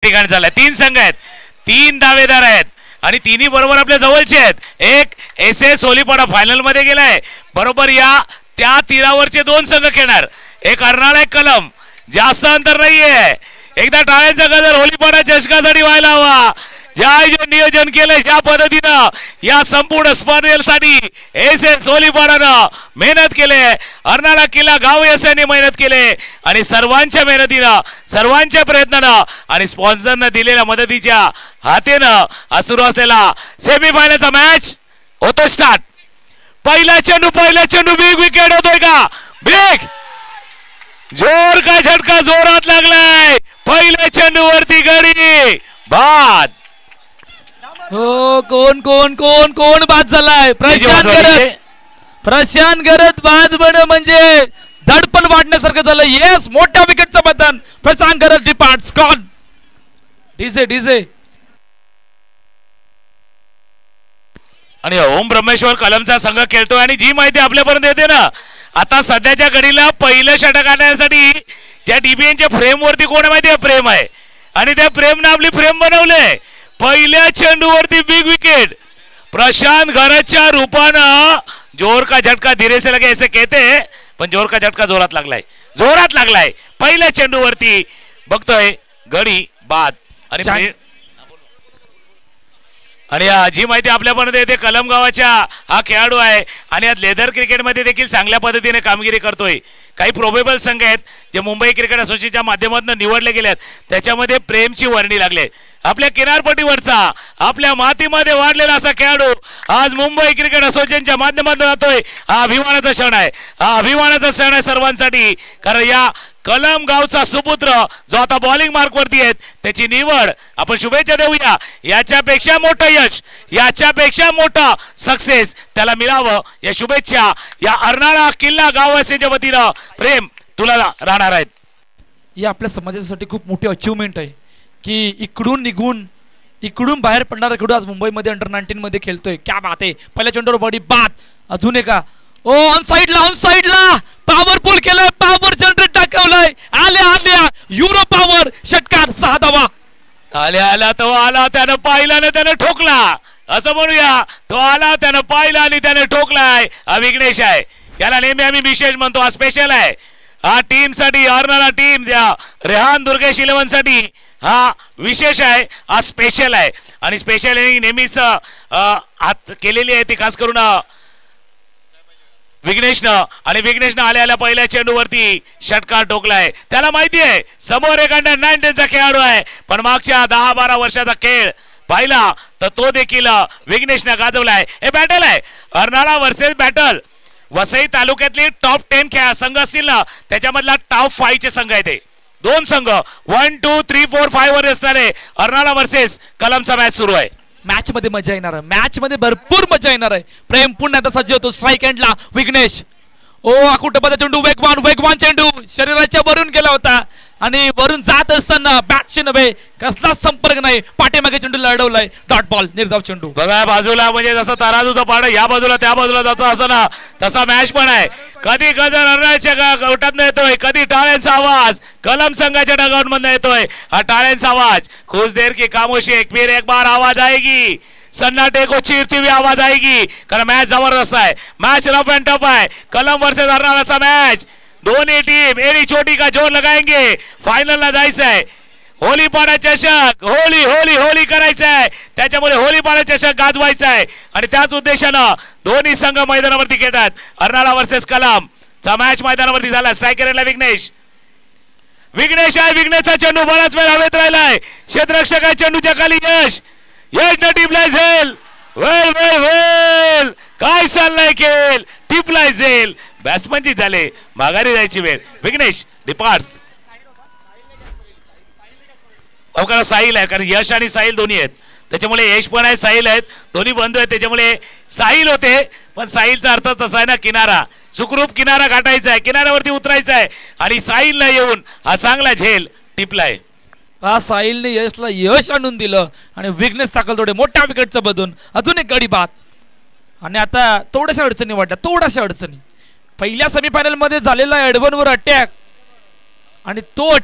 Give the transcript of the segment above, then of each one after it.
ठिकाणी झालाय. 3 संघ आहेत, 3 दावेदार आहेत आणि तिन्ही बरोबर आपल्या जवळचे आहेत. एक SS होलीपाडा फायनल मध्ये गेलाय, बरोबर या त्या तीरावरचे 2 संघ खेळणार. एक अर्नाळा, एक कलम. जास्त अंतर नाहीये. एकदा टाळ्यांचा गजर होलीपाडा चषकासाठी व्हायला हवा. ज्या नियोजन केलंय ज्या पद्धतीनं या संपूर्ण स्पर्धेसाठी SS होलीपाडानं मेहनत केले, अर्नाळा किल्ला गाव यांनी मेहनत केले आणि सर्वांच्या मेहनतीनं, सर्वांच्या प्रयत्नानं आणि स्पॉन्सरनं दिलेल्या मदतीच्या हातेनं हा सुरू असलेला सेमीफायनलचा मॅच होतो स्टार्ट. पहिला चेंडू बिग विकेट होतोय का? बिग जोर का झटका जोरात लागलाय. पहिल्या चेंडूवरती गडी बाद. हो कोण कोण कोण कोण बाद झालाय? प्रशांत गरज बाद बन म्हणजे धडपण वाढण्यासारखं झालं. येस, मोठ्या विकेटचं बटन. प्रशांत गरज डिपार्ट्स. कॉन डीजे आणि ओम ब्रह्मेश्वर कलमचा संघ खेळतोय आणि जी माहिती आपल्यापर्यंत येते ना, आता सध्याच्या घडीला पहिलं षटक आणण्यासाठी ज्या DBNच्या फ्रेम वरती कोण माहिती आहे? प्रेम आहे आणि त्या प्रेमनं आपली फ्रेम बनवले. पहिल्या चेंडूवरती बिग विकेट. प्रशांत गरजच्या रूपानं जोर का झटका धीरे से लगे ऐसे कहते, पण जोर का झटका जोरात लागलाय. पहिल्या चेंडूवरती बघतोय गडी बाद. आणि जी माहिती आपल्यापर्यंत येते, कलम गावाच्या हा खेळाडू आहे आणि आज लेदर क्रिकेटमध्ये देखील चांगल्या पद्धतीने कामगिरी करतोय. काही प्रोबेबल संघ आहेत जे मुंबई क्रिकेट असोसिएशनच्या माध्यमातून निवडले गेले आहेत, त्याच्यामध्ये प्रेमची वर्णी लागले. आपल्या किनारपट्टीवरचा, आपल्या मातीमध्ये वाढलेला असा खेळाडू आज मुंबई क्रिकेट असोसिएशनच्या माध्यमातून जातोय. हा अभिमानाचा क्षण आहे, सर्वांसाठी. कारण या कलम गावचा सुपुत्र जो आता बॉलिंग मार्क वरती आहेत, त्याची निवड आपण शुभेच्छा देऊया. याच्यापेक्षा मोठं यश, याच्यापेक्षा मोठा सक्सेस त्याला मिळावं या शुभेच्छा या अर्नाळा किल्ला गाववासीच्या वतीनं प्रेम तुला राहणार आहेत. ही आपल्या समाजासाठी खूप मोठी अचिव्हमेंट आहे की इकडून निघून इकडून बाहेर पडणारा खेळाडू आज मुंबईमध्ये अंडर-19 मध्ये खेळतोय. क्या बात आहे. पहिल्या चेंडूवर बॉडी बाद. अजून एका ऑन साइडला पॉवरफुल केलंय, पॉवर जनरेट टाकवलंय. आल्या युरो पॉवर षटकार 6 धावा. आल्या तो आला, त्यानं पाहिला आणि त्यानं ठोकला असं म्हणूया. तो आला, त्यानं पाहिला आणि त्यानं ठोकलाय. हा विघ्नेश आहे. याला नेहमी आम्ही विशेष म्हणतो. हा स्पेशल आहे. हा टीम साठी, अर्नाळा टीम रेहान दुर्गेश 11 साठी हा विशेष आहे, हा स्पेशल आहे. आणि स्पेशल नेहमीच हात केलेली आहे ती खास करून विघ्नेशनं. आणि विघ्नेशनं आल्या पहिल्या चेंडूवरती षटकार ठोकलाय. त्याला माहिती आहे समोर एक अंडर-19चा खेळाडू आहे, पण मागच्या 10-12 वर्षाचा खेळ पाहिला तर तो देखील विघ्नेशनं गाजवलाय. हे बॅटल आहे, अर्नाळा वर्सेस बॅटल. वसई तालुक्यातली टॉप 10 संघ असतील ना, त्याच्यामधला टॉप 5 चे संघ आहेत. 2 संघ 1, 2, 3, 4, 5 वर असणारे अर्नाळा वर्सेस कलमचा मॅच सुरू आहे. मॅच मध्ये मजा येणार आहे, मॅच मध्ये भरपूर मजा येणार आहे. प्रेम पुन्हा आता सज्ज होतो स्ट्राईक एंडला. विघ्नेश कुठं चेंडू वेगवान चेंडू शरीराच्या वरून गेला होता आणि वरून जात असताना बॅटशी नव्हे, कसलाच संपर्क नाही, पाठीमागे चेंडू लढवलाय. डॉट बॉल, निर्धाव चेंडू. बघा बाजूला, म्हणजे जसं तराजूचं पाड या बाजूला त्या बाजूला जातो असं ना, तसा मॅच पण आहे. कधी गजर अर्नाळ्याच्या गवटातनं येतोय, कधी टाळ्यांचा आवाज कलम संघाच्या डगआउट मधनं येतोय. हा टाळ्यांचा आवाज. कुछ देर की खामोशी, एक बार आवाज आएगी, सन्नाटे को चीरती हुई आवाज आएगी. कारण मॅच जबरदस्त आहे, मॅच रफ अँड टफ आहे. कलम वर्सेस अर्नाळाचा मॅच. दोन्ही टीम एडी चोटी का जोर लगाएंगे. फायनलला जायचं आहे. होलीपाडा चषक, होली करायचं आहे. त्याच्यामुळे होलीपाडा चषक गाजवायचा आहे आणि त्याच उद्देशानं दोन्ही संघ मैदानावरती खेळतात. अर्नाळा वर्सेस कलम चा मॅच मैदानावरती झाला. स्ट्रायकरला विघ्नेश आहे. विघ्नेशचा चेंडू बराच वेळ हवेत राहिलाय. क्षेत्ररक्षक चेंडूच्या खाली यश टिपलाय झेल. वेल काय चाललाय खेळ. टिपलाय झेल. बॅट्समनची झाले, माघारी जायची वेळ. विघ्नेश डिपार्ट्स. अवकाश साहिल आहे, कारण यश आणि साहिल दोन्ही आहेत, त्याच्यामुळे यश पण आहे, साहिल आहेत, दोन्ही बंधू आहेत. त्याच्यामुळे साहिल होते, पण साहिलचा अर्थ तसा आहे ना, किनारा. सुखरूप किनारा गाठायचा आहे, किनाऱ्यावरती उतरायचं आहे आणि साहिलला येऊन हा चांगला झेल टिपलाय. हा साहिलने यशला यश आणून दिलं आणि विघ्नेश साकल थोडे मोठ्या विकेटचं बदलून अजून एक गडी बाद. आणि आता थोड्याशा अडचणी वाटल्या, पहिल्या सेमीफायनल मध्ये झालेला एडवन वर अटॅक आणि तो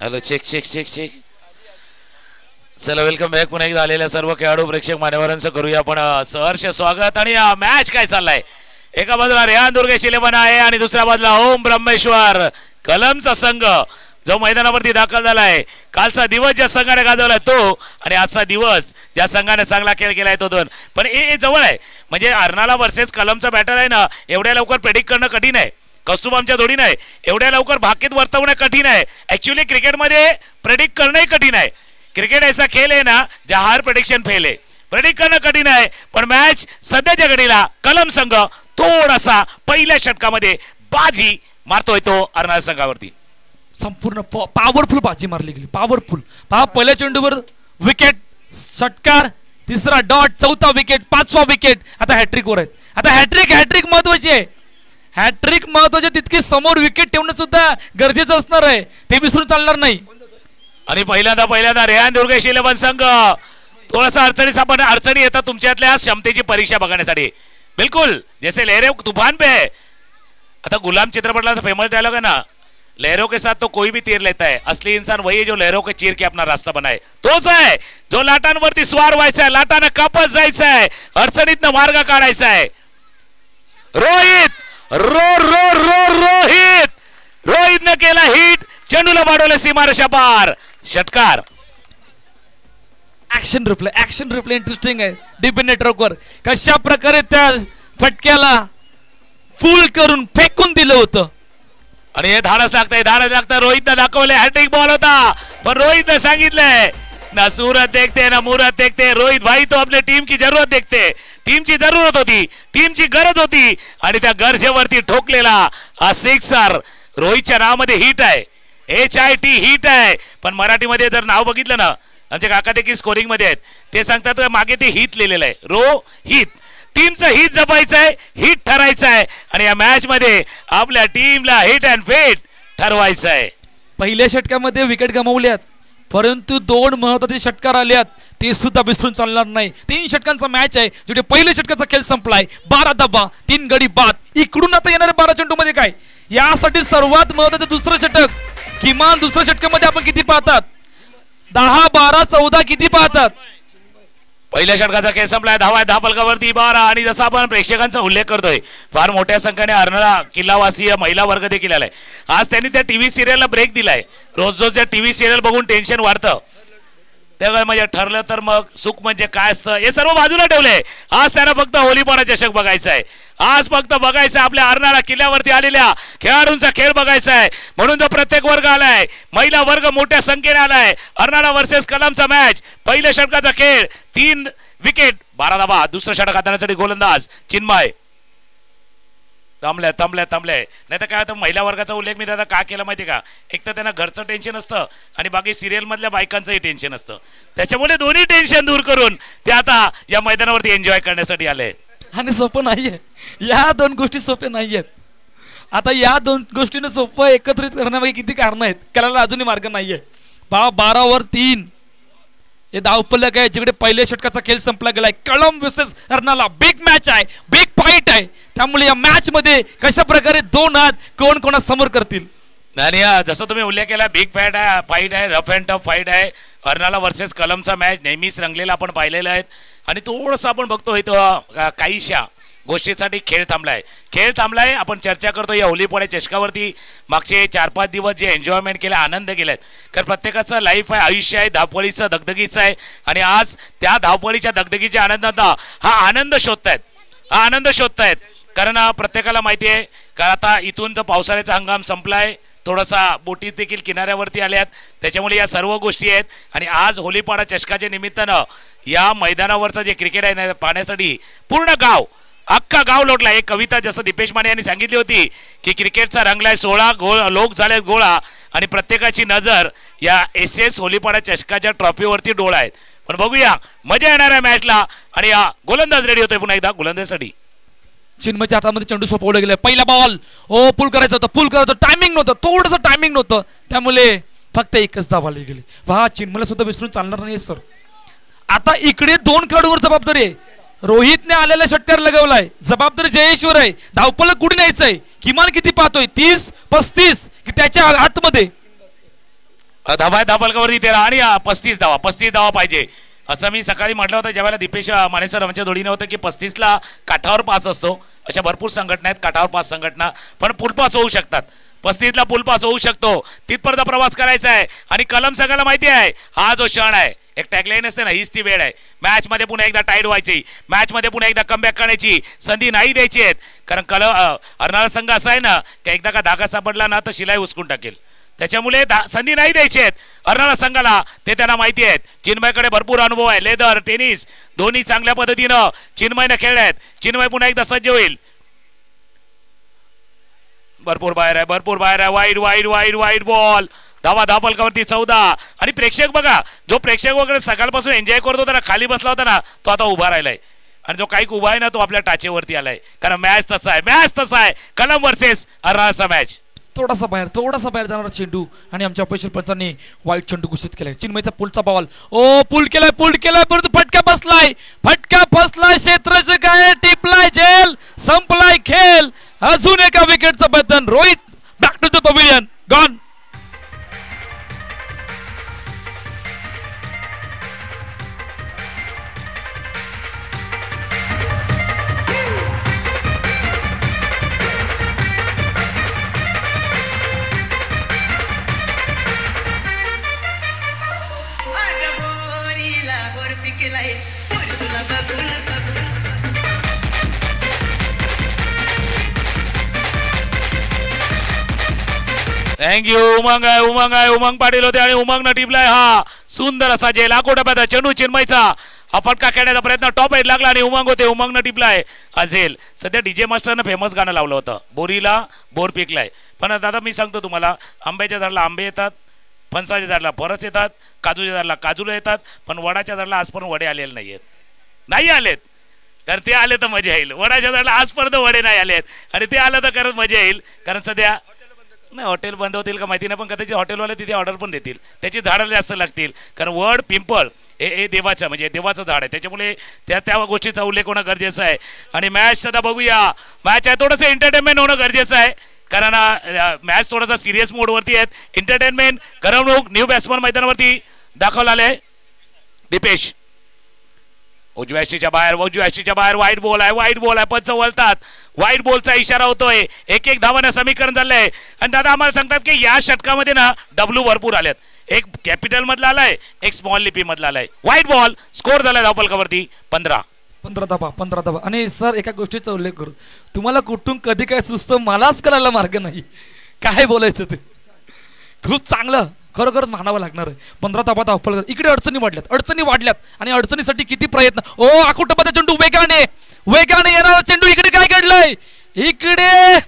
hello check check check check. चला वेलकम बॅक पुन्हा एकदा आलेल्या सर्व खेळाडू प्रेक्षक मान्यवरांचं करूया आपण सहर्ष स्वागत. आणि मॅच काय चाललाय, एका बाजूला रेहान दुर्गेश 11 आहे आणि दुसऱ्या बाजूला ओम ब्रह्मेश्वर कलमचा संघ जो मैदानावरती दाखल झालाय. कालचा दिवस ज्या संघाने गाजवलाय तो आणि आजचा दिवस ज्या संघाने चांगला खेळ केलाय तो दोन. पण हे जवळ आहे, म्हणजे अर्नाला वर्सेस कलमचा बॅटर आहे ना, एवढ्या लवकर प्रेडिक्ट करणं कठीण आहे. कस्तुबामच्या जोडी नाही एवढ्या लवकर भाकीत वर्तवणं कठीण आहे. ऍक्च्युअली क्रिकेटमध्ये प्रेडिक्ट करणंही कठीण आहे. क्रिकेट ऐसा खेळ आहे ना जहां हर प्रेडिक्शन फेल आहे. प्रेडिक्ट करणं कठीण आहे. पण मॅच सध्याच्या घडीला कलम संघ थोडासा पहिल्या षटकामध्ये बाजी मारतोय तो अर्नाळ संघावरती. संपूर्ण पॉवरफुल बाजी मारली गेली, पॉवरफुल. पहा पहिल्या चेंडूवर विकेट, षटकार, तिसरा डॉट, चौथा विकेट, पाचवा विकेट. आता हॅट्रिक वर आहेत. आता हॅट्रिक महत्वाची आहे. हॅट्रिक महत्वाची, तितकी समोर विकेट ठेवणं सुद्धा गरजेचं असणार आहे, ते विसरून चालणार नाही. आणि पहिल्यांदा रेहान दुर्गेश 11 संघ थोडासा अडचणी येतात तुमच्यातल्या क्षमतेची परीक्षा बघण्यासाठी. बिलकुल जैसे लहरे तूफान पे. आता गुलाम चित्रपटला फेमस डायलॉग है ना, लहरों के साथ तो कोई भी तीर लेता है, असली इंसान वही है जो लहरों के चीर के अपना रास्ता बनाए. तोच आहे जो लाटांवरती स्वार व्हायचा आहे, लाटांना कापत जायचं आहे, अडचणीतनं मार्ग काढायचा आहे. रोहितनं केला हिट, चेंडूला पाडवलं सीमारेषा पार. षटकार. ऍक्शन रिप्ले इंटरेस्टिंग आहे. डीपी नेटवर्कवर कशा प्रकारे त्या फटक्याला फुल करून फेकून दिलं होतं. आणि हे धाडस लागतंय. रोहितनं दाखवले हॅट्रिक बॉल होता, पण रोहितनं सांगितलंय ना सूरत देखते ना मुहूर्त देखते. रोहित भाई तो अपने टीम की जरूरत देखते. टीमची जरूरत होती, टीमची गरज होती आणि त्या गरजेवरती ठोकलेला हा सिक्सर. रोहितच्या नावामध्ये हिट आहे, HIT हिट आहे. पण मराठीमध्ये जर नाव बघितलं ना, आमचे काका देखील स्कोरिंग मध्ये आहेत, ते सांगतात मागे ते हिट लिहिलेलं आहे. हिट. टीमचं हिट जपायचं आहे, हिट ठरायचं आहे आणि या मॅच मध्ये आपल्या टीमला हिट अँड फेट ठरवायचं आहे. पहिल्या षटकामध्ये विकेट गमावल्यात, परंतु 2 महत्वाचे षटकार आल्यात, ते सुद्धा विसरून चालणार नाही. 3 षटकांचा मॅच आहे, जेवढे पहिल्या षटकाचा खेळ संपलाय. 12 धावा, 3 गडी बाद. इकडून आता येणाऱ्या 12 चेंडू मध्ये काय, यासाठी सर्वात महत्वाचं दुसरं षटक. किमान दुसऱ्या षटकामध्ये आपण किती पाहतात, 10, 12, 14 किती पाहतात. पहिल्या षटकाचा खेळ संपलाय. धावा 10 फलकावरती 12. आणि जसा आपण प्रेक्षकांचा उल्लेख करतोय, फार मोठ्या संख्येने अर्नाळा किल्लावासीय महिला वर्ग देखील आलाय. आज त्यांनी त्या टीव्ही सिरियलला ब्रेक दिलाय. रोज त्या टीव्ही सिरियल बघून टेन्शन वाढतं, त्यामुळे म्हणजे ठरलं तर मग सुख म्हणजे काय असतं हे सर्व बाजूला ठेवलंय. आज त्यांना फक्त होलीपणा चषक बघायचा आहे. आज फक्त बघायचं आपल्या अर्नाळा किल्ल्यावरती आलेल्या खेळाडूंचा खेळ बघायचा आहे. म्हणून तो प्रत्येक वर्ग आलाय, महिला वर्ग मोठ्या संख्येने आलाय. अर्नाळा वर्सेस कलमचा मॅच, पहिल्या षटकाचा खेळ, 3 विकेट, 12 धावा. दुसरं षटक हाताळण्यासाठी गोलंदाज चिन्मय थांबले. नाही तर काय होतं, महिला वर्गाचा उल्लेख मी दादा का केला माहिती का, एक तर त्यांना घरचं टेन्शन असतं आणि बाकी सिरियल मधल्या बायकांचंही टेन्शन असतं. त्याच्यामुळे दोन्ही टेन्शन दूर करून ते आता या मैदानावरती एन्जॉय करण्यासाठी आले. आणि सोपं नाहीये, या 2 गोष्टी सोप्या नाहीयेत. आता या 2 गोष्टींना सोपं एकत्रित करण्यामागे किती कारण आहेत, त्याला अजूनही मार्ग नाहीये. 12 वर 3 हे धावपलक आहे, जिकडे पहिल्या षटकाचा खेळ संपला गेलाय. कलम वर्सेस अर्नाळा बिग मॅच आहे, बिग फाईट आहे. त्यामुळे या मॅच मध्ये कशा प्रकारे 2 हात कोण कोणा समोर करतील. आणि जसं तुम्ही उल्लेख केला, बिग फाईट आहे, रफ अँड टफ फाईट आहे. अर्नाळा वर्सेस कलमचा मॅच नेहमीच रंगलेला आपण पाहिलेला आहे. आणि थोडंसं आपण बघतोय तो काहीशा गोष्टीसाठी खेळ थांबलाय. आपण चर्चा करतो या होलीपोळ्या चषकावरती. मागचे 4-5 दिवस जे एन्जॉयमेंट केले, आनंद केलात, कारण प्रत्येकाचं लाईफ आहे, आयुष्य आहे, धावपळीचं दगदगीचं आहे. आणि आज त्या धावपळीच्या दगदगीच्या आनंदात हा आनंद शोधतायत. कारण प्रत्येकाला माहिती आहे, कारण आता इथून तर पावसाळ्याचा हंगाम संपलाय, थोडासा बोटी देखील किनाऱ्यावरती आल्यात, त्याच्यामुळे या सर्व गोष्टी आहेत. आणि आज होलीपाडा चषकाच्या निमित्तानं या मैदानावरचं जे क्रिकेट आहे पाहण्यासाठी पूर्ण अख्खा गाव लोटला. एक कविता जसं दीपेश माने यांनी सांगितली होती की क्रिकेटचा रंगलाय 16 लोक झालेत गोळा आणि प्रत्येकाची नजर या SS होलीपाडा चषकाच्या ट्रॉफीवरती डोळा आहेत. पण बघूया, मजा येणार आहे मॅचला. आणि या गोलंदाज रेडी होतोय पुन्हा एकदा गोलंदाजसाठी. चिन्मयच्या हातामध्ये चेंडू सोपवला गेला. पहिला बॉल पुल करायचं होतं, टायमिंग नव्हतं, थोडंसं टायमिंग नव्हतं, त्यामुळे फक्त एकच धाव आली गेली. वा, चिन्मयला सुद्धा विसरून चालणार नाही सर. आता इकडे 2 खेळाडूंवर जबाबदारी आहे. रोहितने आलेला षटकार लगावलाय, जबाबदारी जयेश्वर आहे. धावपलक कुठे न्यायचंय, किमान किती पाहतोय, 30-35 की त्याच्या आतमध्ये. धाबा धापलकावरती 13 आणि 35 धावा पाहिजे असं मी सकाळी म्हटलं होतं ज्यावेळेला दीपेश मानेसर आमच्या जोडीने होतं की 35ला काठावर पास असतो. अशा भरपूर संघटना आहेत काठावर पास संघटना, पण पुलपास होऊ शकतात. 35ला पुलपास होऊ शकतो, तिथपर्यंत प्रवास करायचा आहे. आणि कलम संघाला माहिती आहे हा जो क्षण आहे, एक टॅगलाईन असते ना, हीच ती वेळ आहे. मॅच मध्ये पुन्हा एकदा टाईड व्हायची, मॅच मध्ये पुन्हा एकदा कमबॅक करण्याची संधी नाही द्यायची आहेत. कारण अर्नाळा संघ असा आहे ना की एकदा का धागा सापडला ना तर शिलाई उचकून टाकेल, त्याच्यामुळे संधी नाही द्यायची आहेत अर्नाळा संघाला, ते त्यांना माहिती आहेत. चिन्मयकडे भरपूर अनुभव आहे, लेदर टेनिस दोन्ही चांगल्या पद्धतीनं चिन्मयने खेळले आहेत. चिन्मय पुन्हा एकदा सज्ज होईल. भरपूर बाहेर आहे, वाईड बॉल. धावा धापलकावरती 14 आणि प्रेक्षक बघा, जो प्रेक्षक वगैरे सकाळपासून एन्जॉय करत होता ना, खाली बसला होता ना, तो आता उभा राहिलाय. आणि जो काही उभा आहे ना तो आपल्या टाचेवरती आलाय, कारण मॅच तसा आहे. कलम वर्सेस अर्नाळाचा मॅच. थोडासा बाहेर जाणारा चेंडू आणि आमच्या अपयशी पंचांनी वाईट चेंडू घोषित केलाय. चिन्मयचा पुलचा बॉल, पुल केलाय परंतु फटका बसलाय. क्षेत्राचं काय टिपलाय, जेल संपलाय खेळ. अजून एका विकेटचं बदन. Rohit back to the pavilion, gone. Thank you. Umang Patil होते आणि उमंगनं टिपलाय हा सुंदर असा जे लाखो टप्प्याचा चेंडू. चिन्मयचा हा फटका खेळण्याचा प्रयत्न टॉप एट लागला आणि उमंगनं टिपलाय असेल. सध्या डीजे मास्टरनं फेमस गाणं लावलं होतं, बोरीला बोर पिकलाय. पण दादा मी सांगतो तुम्हाला, आंब्याच्या झाडाला आंबे येतात, फणसाच्या झाडाला फणस येतात, काजूच्या झाडाला काजूला येतात, पण वडाच्या झाडाला आजपर्यंत वडे आलेले नाही आलेत. तर ते आले तर मजा येईल. वडाच्या झाडाला आजपर्यंत वडे नाही आलेत आणि ते आलं तर खरंच मजा येईल. कारण सध्या नाही हॉटेल बंद होतील का माहिती नाही, पण कदाचित हॉटेलवाले तिथे ऑर्डर पण देतील, त्याची झाडं जास्त लागतील. कारण वड पिंपळ हे देवाचं म्हणजे देवाचं झाड आहे, त्याच्यामुळे त्या गोष्टीचा उल्लेख होणं गरजेचं आहे. आणि मॅच सध्या बघूया, मॅच आहे थोडंसं एंटरटेनमेंट होणं गरजेचं आहे. कारण मॅच थोडासा सिरियस मोडवरती आहेत. एंटरटेनमेंट करमणूक न्यू बॅट्समन मैदानावरती दाखवला आले. दीपेश उजव्या यष्टीच्या बाहेर वाईट बॉल आहे. पंच वळतात, वाईट बॉलचा इशारा होतोय. एक धावानं समीकरण झालंय. आणि दादा आम्हाला सांगतात की या षटकामध्ये ना डब्ल्यू भरपूर आलेत. एक कॅपिटल मधला आलाय, एक स्मॉल लिपी मधला आलाय. वाईट बॉल स्कोर झालाय धावफलकावरती 15 धावा. आणि सर एका गोष्टीचा उल्लेख करू, तुम्हाला कुठून कधी काय सुचतं मलाच करायला मार्ग नाही, काय बोलायचं ते खूप चांगलं खरोखरच मानावं लागणार आहे. 15 धावा धावफलक. इकडे अडचणी वाढल्यात आणि अडचणीसाठी किती प्रयत्न. आकुटपदा चेंडू वेगाने येणारा चेंडू. इकडे काय घडलंय, इकडे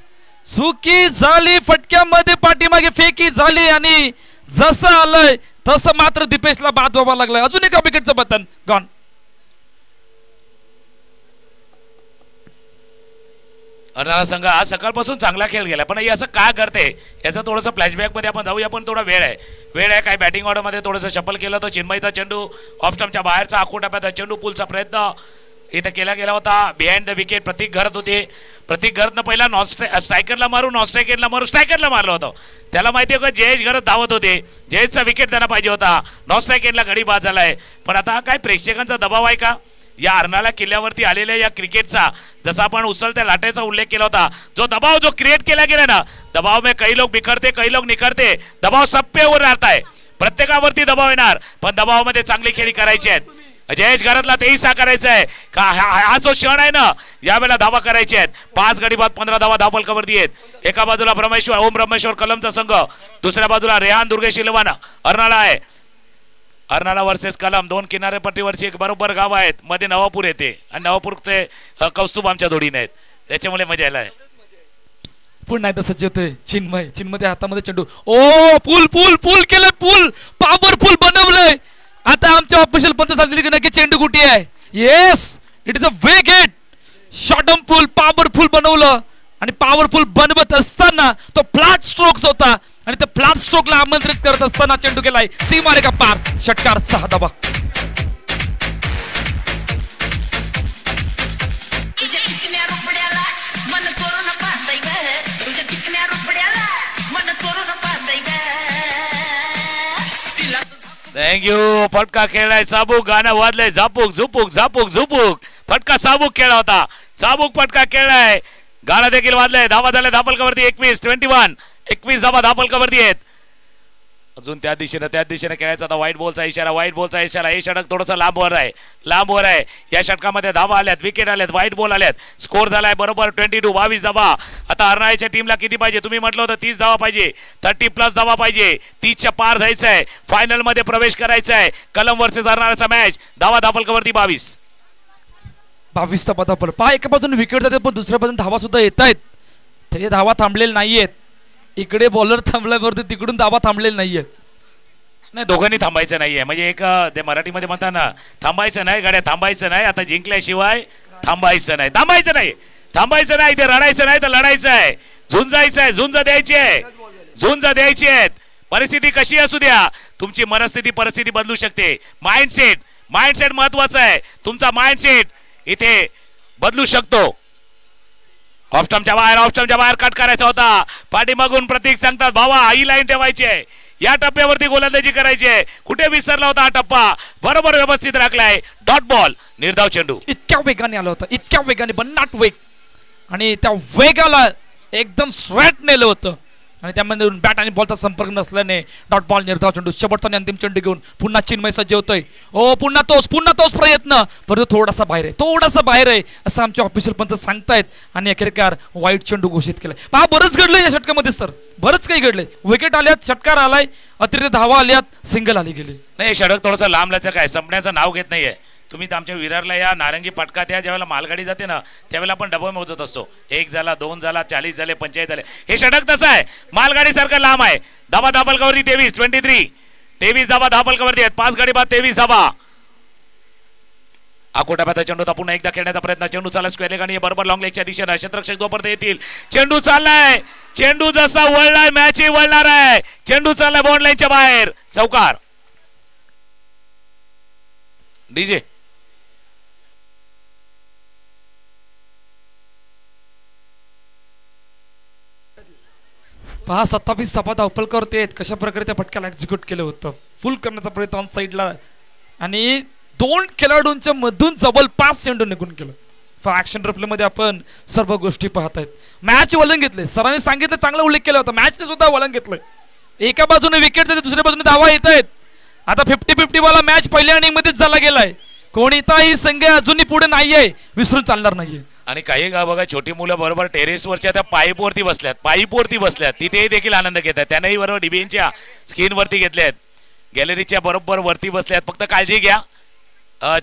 चुकी झाली, फटक्यामध्ये पाठीमागे फेकी झाली आणि जसं आलंय तसं मात्र दीपेशला बाद व्हावा लागलाय. अजून एका विकेटचं बटन गॉन. अर्नाळा संघ आज सकाळपासून चांगला खेळ गेला, पण हे असं का करते याचं थोडंसं फ्लॅशबॅक मध्ये आपण जाऊया. पण थोडा वेळ आहे. काय बॅटिंग ऑर्डर मध्ये थोडंसं शफल केलं तर चिन्मयचा चेंडू ऑफ स्टंपच्या बाहेरचा आखोटाप्याचा चेंडू. पुलचा प्रयत्न इथं केला गेला होता. बिहाइंड द विकेट प्रतीक घरत होते. प्रतीक घरतनं पहिला स्ट्रायकरला मारलं होतं. त्याला माहिती आहे का जयेश घरत धावत होते, जयेशचा विकेट त्यांना पाहिजे होता. नॉन स्ट्रायकेटला गडी बाद झालाय. पण आता काय प्रेक्षकांचा दबाव आहे का या अर्नाळा किल्ल्यावरती आलेल्या या क्रिकेटचा, जसा आपण उचलत्या लाटेचा उल्लेख केला होता, जो क्रिएट केला गेला ना, दबाव में कई लोग बिखरते कई लोग निखरते. दबाव सब पे वर राहता है, प्रत्येकावरती दबाव येणार, पण दबावामध्ये चांगली खेळी करायची आहेत. जयेश घरातला तेही साकारायचं आहे का हा जो क्षण आहे ना, यावेळेला धावा करायचे आहेत. 5 गडी बाद 15 धावा धावफलकावरती आहेत. एका बाजूला ओम ब्रह्मेश्वर कलमचा संघ, दुसऱ्या बाजूला रेहान दुर्गेश इलवाना अर्नाळा आहे. अर्नाळा वर्सेस कलम, 2 किनारेपट्टीवरची एक बरोबर गाव आहेत. मध्ये नवापूर येते आणि नवापूरचे कौस्तुभ आमच्या जोडीने आहेत, त्याच्यामुळे मजा यायला आहे. पुन्हा एकदा सज्ज होतोय चिन्मयच्या हातामध्ये चेंडू. पूल केलंय, पॉवरफुल बनवलंय. आता आमच्या ऑफिशियल पंत सांगितले की नक्की चेंडू कुठे आहे. Yes, it is a way gate. शॉर्टम पूल पॉवरफुल बनवलं आणि पॉवरफुल बनवत असताना तो फ्लॅट स्ट्रोक्स होता आणि त्या फ्लॅट स्ट्रोकला आमंत्रित करत असताना चेंडू केलाय सीमारेखा पार. षटकार 6 धावा. थँक्यू. फटका खेळलाय चाबूक. गाणं वाजलंय झापूक झुपूक झापूक झुपूक. फटका चाबूक खेळला होता. चाबूक फटका खेळलाय. गाणं देखील वाजलंय. धावा झाल्या धापलकावरती 21 धावा धापलकावरती आहेत. अजून त्या दिशेने खेळायचा आता. व्हाईट बॉलचा इशारा. हे षटक थोडंसं लांबवर आहे. या षटकामध्ये धावा आल्यात, विकेट आल्यात, व्हाईट बॉल आल्यात. स्कोर झालाय बरोबर 22 धावा. आता हरणाऱ्याच्या टीमला किती पाहिजे? तुम्ही म्हटलं होतं 30 धावा पाहिजे. 30+ धावा पाहिजे. 30च्या पार जायचंय. फायनल मध्ये प्रवेश करायचा आहे. कलम वर्सेस हरणाऱ्याचा मॅच. धावा धापलकावरती 22 धावा धापल. पहा, एका बाजूने विकेट जाते पण दुसऱ्या बाजूने धावा सुद्धा येत आहेत. ते धावा थांबलेले नाहीयेत. इकडे बॉलर थांबल्यावरती तिकडून धावा थांबलेले नाहीये. नाही, दोघांनी थांबायचं नाहीये. म्हणजे एक ते मराठीमध्ये म्हणतात ना, थांबायचं नाही गाड्या, थांबायचं नाही. आता जिंकल्याशिवाय थांबायचं नाही. ते रडायचं नाही तर लढायचं आहे. झुंजायचं आहे. झुंज द्यायची आहेत. परिस्थिती कशी असू द्या, तुमची मनस्थिती परिस्थिती बदलू शकते. माइंडसेट महत्वाचा आहे. तुमचा माइंडसेट इथे बदलू शकतो. ऑफस्टमच्या बाहेर कट करायचा होता. पाठीमागून प्रतीक सांगतात भावा ही लाईन ठेवायची आहे. या टप्प्यावरती गोलंदाजी करायची आहे. कुठे विसरला होता हा टप्पा? बरोबर व्यवस्थित राखलाय. डॉट बॉल, निर्धाव चेंडू. इतक्या वेगाने आला होता, इतक्या वेगाने, पण नॉट वेग. आणि त्या वेगाला एकदम स्ट्रेट नेलं होतं. आणि त्यामध्ये बॅट आणि बॉलचा संपर्क नसल्याने डॉट बॉल, निर्धाव चेंडू. शेवटचा अंतिम चेंडू घेऊन पुन्हा चिन्मय सज्ज होतोय. पुन्हा तोच प्रयत्न, परंतु थोडासा बाहेर आहे असं आमचे ऑफिशियल पंच सांगतायत. आणि अखेरकार वाईट चेंडू घोषित केलाय. पहा, बरंच घडलंय या षटकामध्ये सर. बरंच काही घडलंय. विकेट आल्यात, षटकार आलाय, अतिरिक्त धावा आल्यात, सिंगल आली गेली. नाही, षटक थोडंसं लांबल्याचं काय संपण्याचं नाव घेत नाहीये. तुम्ही आमच्या विरारला या नारंगी पटकात या. ज्यावेळेला मालगाडी जाते ना त्यावेळेला आपण डबल मोजत असतो. 1 झाला, 2 झाला, 40 झाले, 45 झाले. हे षटक तसं आहे, मालगाडी सारखं लांब आहे. धावा धापलकावरती 23 धावा धापलकावरती आहेत. 5 गडी बाद 23 धावा. आकोटाप्याचा चेंडू पुन्हा एकदा खेळण्याचा प्रयत्न. चेंडू चालला स्क्वेअर लेग आणि बरोबर लॉंग लेगच्या दिशेनं क्षेत्ररक्षक जोपर्यंत येतील. चेंडू चाललाय. चेंडू जसा वळलाय मॅचही वळणार आहे. चेंडू चाललाय बॉन्ड लाईनच्या बाहेर. चौकार. डीजे पहा, 27 धावा धापलकावरती आहेत. कशा प्रकारे त्या फटक्याला एक्झिक्यूट केलं होतं. फुल करण्याचा प्रयत्न ऑन साईडला आणि 2 खेळाडूंच्या मधून जवळपास चेंडू निघून गेलं. ऍक्शन रिप्ले मध्ये आपण सर्व गोष्टी पाहतायत. मॅच वलंग घेतले. सरांनी सांगितलं, चांगला उल्लेख केला होता. मॅचने सुद्धा वलंग घेतलंय. एका बाजूने विकेट जाते, दुसऱ्या बाजूने धावा येत आहेत. आता 50-50 वाला मॅच पहिल्या इनिंग मध्येच झाला गेलाय. कोणताही संघ अजूनही पुढे नाहीये, विसरून चालणार नाहीये. आणि काही बघा, छोटी मुलं बरोबर टेरेसवरच्या त्या पाईपवरती बसल्यात. तिथेही देखील आनंद घेत आहेत. त्यांनाही बरोबर डीबीएनच्या स्क्रीनवरती घेतल्यात. गॅलरीच्या बरोबर वरती बसल्यात. फक्त काळजी घ्या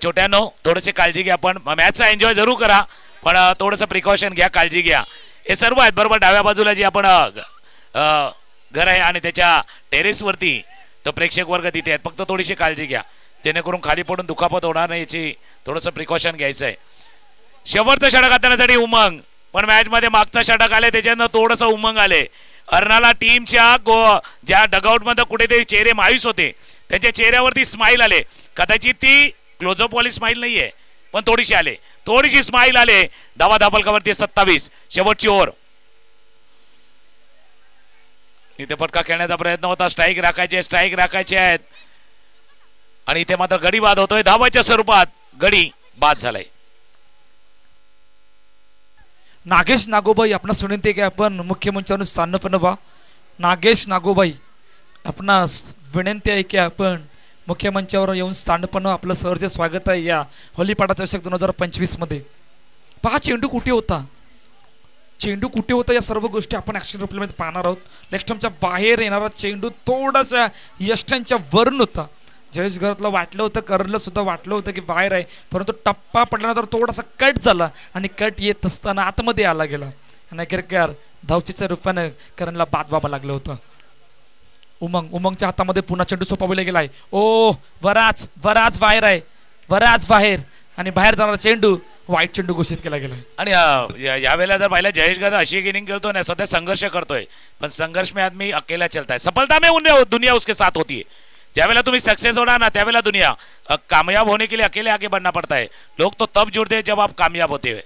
छोट्यानो, थोडेसे काळजी घ्या. पण मॅचचा एन्जॉय जरूर करा, पण थोडंसं प्रिकॉशन घ्या, काळजी घ्या. हे सर्व आहेत बरोबर. डाव्या बाजूला जी आपण घर आहे आणि त्याच्या टेरेसवरती तो प्रेक्षक वर्ग तिथे आहेत. फक्त थोडीशी काळजी घ्या, जेणेकरून खाली पडून दुखापत होणार नाही याची थोडंसं प्रिकॉशन घ्यायचं आहे. शेवटचं षटक हाताळण्यासाठी उमंग. पण मॅच मध्ये मागचा षटक आले त्याच्यानं थोडंसं उमंग आले. अर्नाला टीमच्या ज्या डगआउट मध्ये कुठेतरी चेहरे मायूस होते, त्यांच्या चेहऱ्यावरती स्माईल आले. कदाचित ती क्लोजअप वाली स्माईल नाहीये, पण थोडीशी स्माईल आले. धावा धापलकावरती 27. शेवटची ओव्हर. इथे फटका खेळण्याचा प्रयत्न होता. स्ट्राईक राखायचे आहेत. आणि इथे मात्र गडी बाद होतोय. धावाच्या स्वरूपात गडी बाद झालाय. नागेश नागोबाई आपणास विनंती की आपण मुख्य मंचावरून स्थानपन्न व्हा. नागेश नागोबाई आपणास विनंती आहे की आपण मुख्य मंचावर येऊन स्थानपन्न. आपलं सहर्ष स्वागत आहे या होलीपाडा चषक 2025 मध्ये. पहा, चेंडू कुठे होता या सर्व गोष्टी आपण ऍक्शन रिप्लेमध्ये पाहणार आहोत. लेफ्टच्या बाहेर येणारा चेंडू थोडासा यष्टांच्या वरून होता. जयेश घरातलं वाटलं होतं, करणला सुद्धा वाटलं होतं की बाहेर आहे, परंतु टप्पा पडल्यानंतर थोडासा कट झाला आणि कट येत असताना आतमध्ये आला गेला. आणि अखेरकार धावचीच्या रूपानं करणला बाद व्हावं लागलं होतं. उमंगच्या हातामध्ये पुन्हा चेंडू सोपवला गेलाय. बराच बाहेर आणि बाहेर जाणारा चेंडू वाईट चेंडू घोषित केला गेला. आणि यावेळेला जर पाहिलं, जयेश गदा अशी एक इनिंग खेळतोय ना, सध्या संघर्ष करतोय, पण संघर्ष में आदमी अकेला चलता है, सफलता में दुनिया उसके साथ होती है. ज्यावेला तुम्ही सक्सेस होना ना, त्यावेला दुनिया कामयाब होने के लिए अकेले आगे बढ़ना पड़ता है. लोग तो तब जुड़ते हैं जब आप कामयाब होते हैं.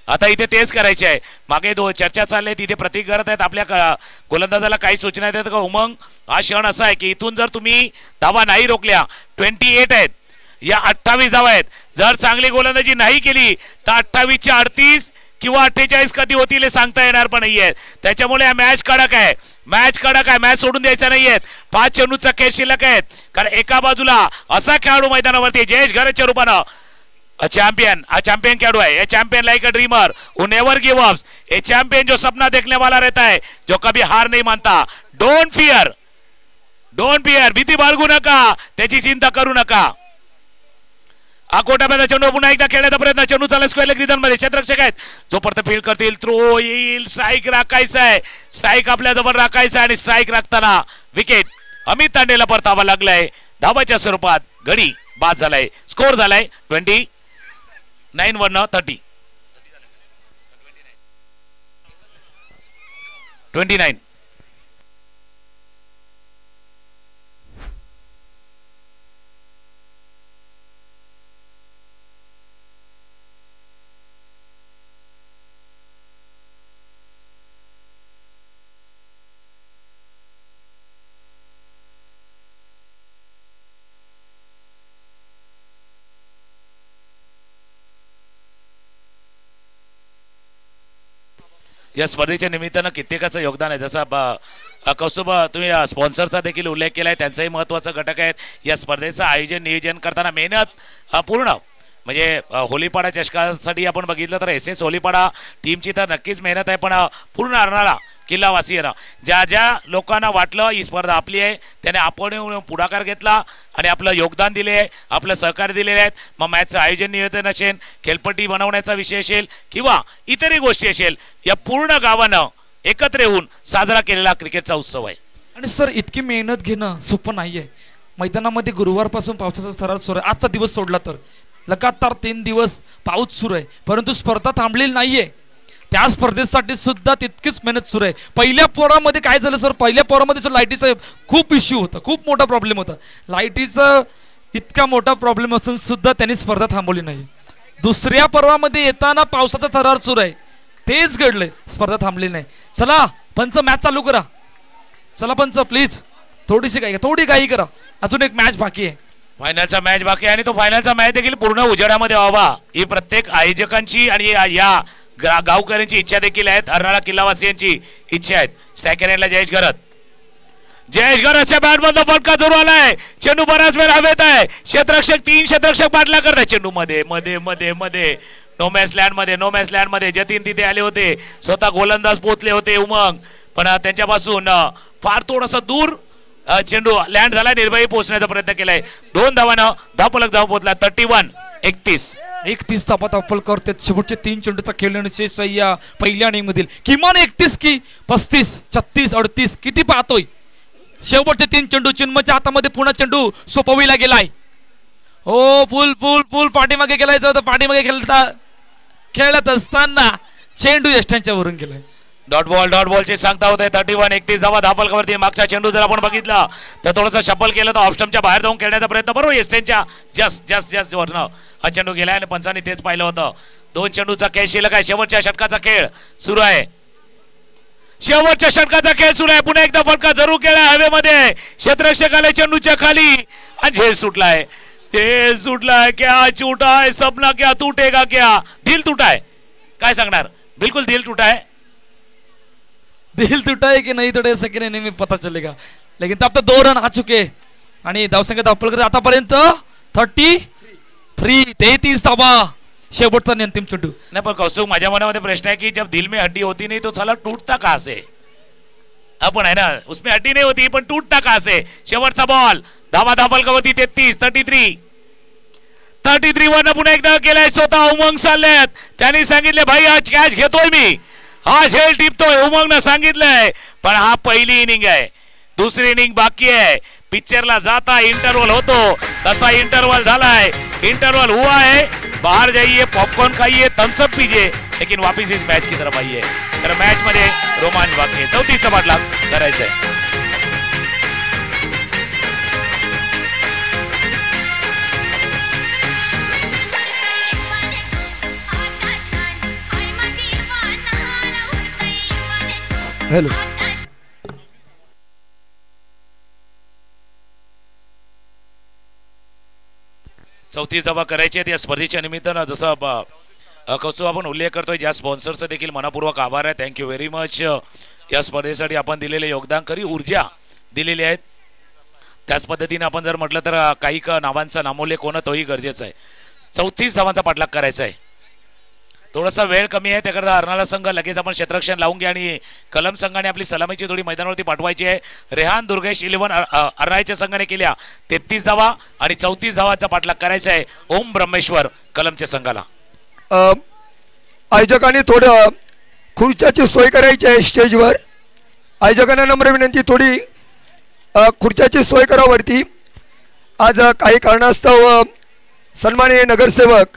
आता इथे तेच करायचे आहे. मागे चर्चा चालली आहे तिथे प्रतीक करत आहेत आपल्या गोलंदाजाला काही सूचना देतात का उमंग. हा क्षण असा आहे की इथून जर तुम्ही धावा नाही रोखल्या 28 आहेत या 28 धावा आहेत. जर चांगली गोलंदाजी नाही केली तर 28च्या 38 किंवा 48 कधी होतील हे सांगता येणार पण नाहीये. त्याच्यामुळे मॅच कडक आहे. मॅच सोडून द्यायचा नाहीये. 5 चेंडूचा खेळ शिल्लक आहेत. कारण एका बाजूला असा खेळाडू मैदानावरती जयेश घरतच्या रूपानं चैंपियन खिलाड़ू है. ये champion like a dreamer who never give up. ये चैंपियन जो सपना देखने वाला रहता है, जो कभी हार नहीं मानता. डोंट फियर भीती बाळगू नका, त्याची चिंता करू नका. आकोटामध्ये चेंडू पुन्हा एकदा खेळण्याचा प्रयत्न. चेंडू चालला स्क्वेअर लेग रिदन मध्ये. क्षेत्ररक्षक आहेत जोपर्यंत फील्ड करतील थ्रो येईल. स्ट्राईक राखायचा आहे. स्ट्राईक आपल्या जवळ राखायचा आहे आणि स्ट्राईक राखताना विकेट अमित तांडेला परतावा लागलाय. धावाच्या स्वरूपात गडी बाद झालाय. स्कोर झालाय 29 या स्पर्धेच्या निमित्तानं कित्येकाचं योगदान आहे. जसं कौस्तुभ तुम्ही स्पॉन्सरचा देखील उल्लेख केलाय, त्यांचाही महत्त्वाचा घटक आहे. या स्पर्धेचं आयोजन नियोजन करताना मेहनत पूर्ण म्हणजे होलीपाडा चषकासाठी आपण बघितलं तर SS होलीपाडा टीमची तर नक्कीच मेहनत आहे. पण पूर्ण अर्नाळा किल्लावासीयांना ज्या लोकांना वाटलं ही स्पर्धा आपली आहे त्याने आपण पुढाकार घेतला आणि आपलं योगदान दिले आहे, आपलं सहकार्य दिलेले आहेत. मग मॅचचं आयोजन नियोजन असेल, खेळपट्टी बनवण्याचा विषय असेल किंवा इतरही गोष्टी असेल, या पूर्ण गावानं एकत्र येऊन साजरा केलेला क्रिकेटचा उत्सव आहे. आणि सर इतकी मेहनत घेणं सोपं नाहीये. मैदानामध्ये गुरुवारपासून पावसाचा थरार सुरू आहे. आजचा दिवस सोडला तर लगातार 3 दिवस पाऊस सुरू आहे, परंतु स्पर्धा थांबलेली नाहीये. त्या स्पर्धेसाठी सुद्धा तितकीच मेहनत सुरू आहे. पहिल्या पोरामध्ये काय झालं सर, पहिल्या पोरामध्ये लाईटीचा खूप इश्यू होता, खूप मोठा प्रॉब्लेम होता. लाईटीचा इतका मोठा प्रॉब्लेम असून सुद्धा त्यांनी स्पर्धा थांबवली नाही. दुसऱ्या पर्वामध्ये येताना पावसाचा थरार सुरू आहे, तेच घडलंय, स्पर्धा थांबलेली नाही. चला पंच मॅच चालू करा. चला पंच प्लीज थोडी काही करा. अजून एक मॅच बाकी आहे. फायनलचा मॅच बाकी आहे आणि तो फायनलचा मॅच देखील पूर्ण उजेडामध्ये व्हावा ही प्रत्येक आयोजकांची आणि या गावकऱ्यांची इच्छा देखील आहेत. अर्नाळा किल्लावासियांची इच्छा आहेत. स्ट्रायकर एंडला जयेश घरतच्या बॅट मधला फटका जोर आलाय. चेंडू बराच वेळ हवेत आहे. क्षेत्ररक्षक 3 क्षेत्ररक्षक पाठला करतात. चेंडू मध्ये नो मॅच लँड मध्ये जतीन तिथे आले होते. स्वतः गोलंदाज पोहोचले होते उमंग, पण त्यांच्यापासून फार थोडस दूर चेंडू लँड झाला. निर्भयी पोहोचण्याचा प्रयत्न केलाय. 2 धावानं धावफलक जाऊन पोहोचला. 31 धावफल करतात. शेवटचे 3 चेंडूचा खेळ या पहिल्या इनिंग मधील किमान 31 की 35 36 38 किती पाहतोय. शेवटचे 3 चेंडू चिन्मच्या हातामध्ये पुन्हा चेंडू सोपविला गेलाय. हो फुल पाठीमागे गेलायचं होतं. पाठीमागे खेळत असताना चेंडू यष्टांच्या वरून गेलाय. डॉट बॉलची सांगता होते. 31 धावा धावफलकावरती. मागचा चेंडू जर आपण बघितला तर थोडंसं शफल केलं तर ऑफस्टमच्या बाहेर जाऊन खेळण्याचा प्रयत्न बरोबर एस्टेनच्या जस्ट वरनं हा चेंडू गेलाय आणि पंचांनी तेच पाहिलं होतं. 2 चेंडूचा खेळ शिल्लक आहे. शेवटच्या षटकाचा खेळ सुरू आहे. पुन्हा एकदा फटका जरूर केला हवेमध्ये. क्षेत्ररक्षकाला चेंडूच्या खाली आणि झेल सुटलाय. क्या चूटा है सपना, क्या टूटेगा क्या. दिल टूटा है. काय सांगणार. बिलकुल दिल टूटा है कि नहीं टूटा सके नहीं पता चलेगा. लेकिन तब तक 2 रन आ चुके आणि धावसंख्या धावफलक आतापर्यंत 33 धावा. शेवटचा अंतिम चेंडू. नाही पण कौस्तुभ, माझ्या मनामध्ये प्रश्न आहे की जब दिल में हड्डी होती नहीं तो साला टूटता कहां से. आपण है ना, उसमें हड्डी नहीं होती पण टूटता कहां से. शेवटचा बॉल. धावा धावफलकावरती 33 वरनं पुन्हा एकदा केलाय. स्वतः उमंग चाललेत. त्यांनी सांगितले भाई आज कॅच घेतोय मी, हा झेल टिपतोय. उमंगनं सांगितलंय. पण हा पहिली इनिंग आहे. दुसरी इनिंग बाकी है. पिक्चरला जाता इंटरवल होतो तसा इंटरवल झालाय. इंटरवल हुआ है. बाहर जाइए, पॉपकॉर्न खाइए, थम्स अप पीजिए, लेकिन वापस इस मैच की तरफ आइए. तर मॅच मध्ये रोमांच बाकी आहे. 34चा बाटला करायचा आहे. हॅलो. चौथी सभा करायची आहे या स्पर्धेच्या निमित्तानं. जसं कौतुक आपण उल्लेख करतोय, ज्या स्पॉन्सरचं देखील मनपूर्वक आभार आहे. Thank you very much. या स्पर्धेसाठी आपण दिलेले योगदान खरी ऊर्जा दिलेली आहेत. त्याच पद्धतीने आपण जर म्हटलं तर काही नावांचा नामोल्लेख होणं तोही गरजेचं आहे. 34 धावांचा पाठलाग करायचा आहे. थोडासा वेळ कमी आहे, त्याकरता अर्नाळा संघ लगेच आपण क्षेत्ररक्षण लावून घ्या आणि कलम संघाने आपली सलामीची जोडी मैदानावरती पाठवायची आहे. रेहान दुर्गेश 11 अर्नाळ्याच्या संघाने केल्या 33 धावा आणि 34 धावांचा पाठलाग करायचा आहे ओम ब्रह्मेश्वर कलमच्या संघाला. आयोजकांनी थोडं खुर्च्याची सोय करायची आहे स्टेजवर. आयोजकांना नम्र विनंती, थोडी खुर्च्याची सोय करावरती. आज काही कारणास्तव सन्माननीय नगरसेवक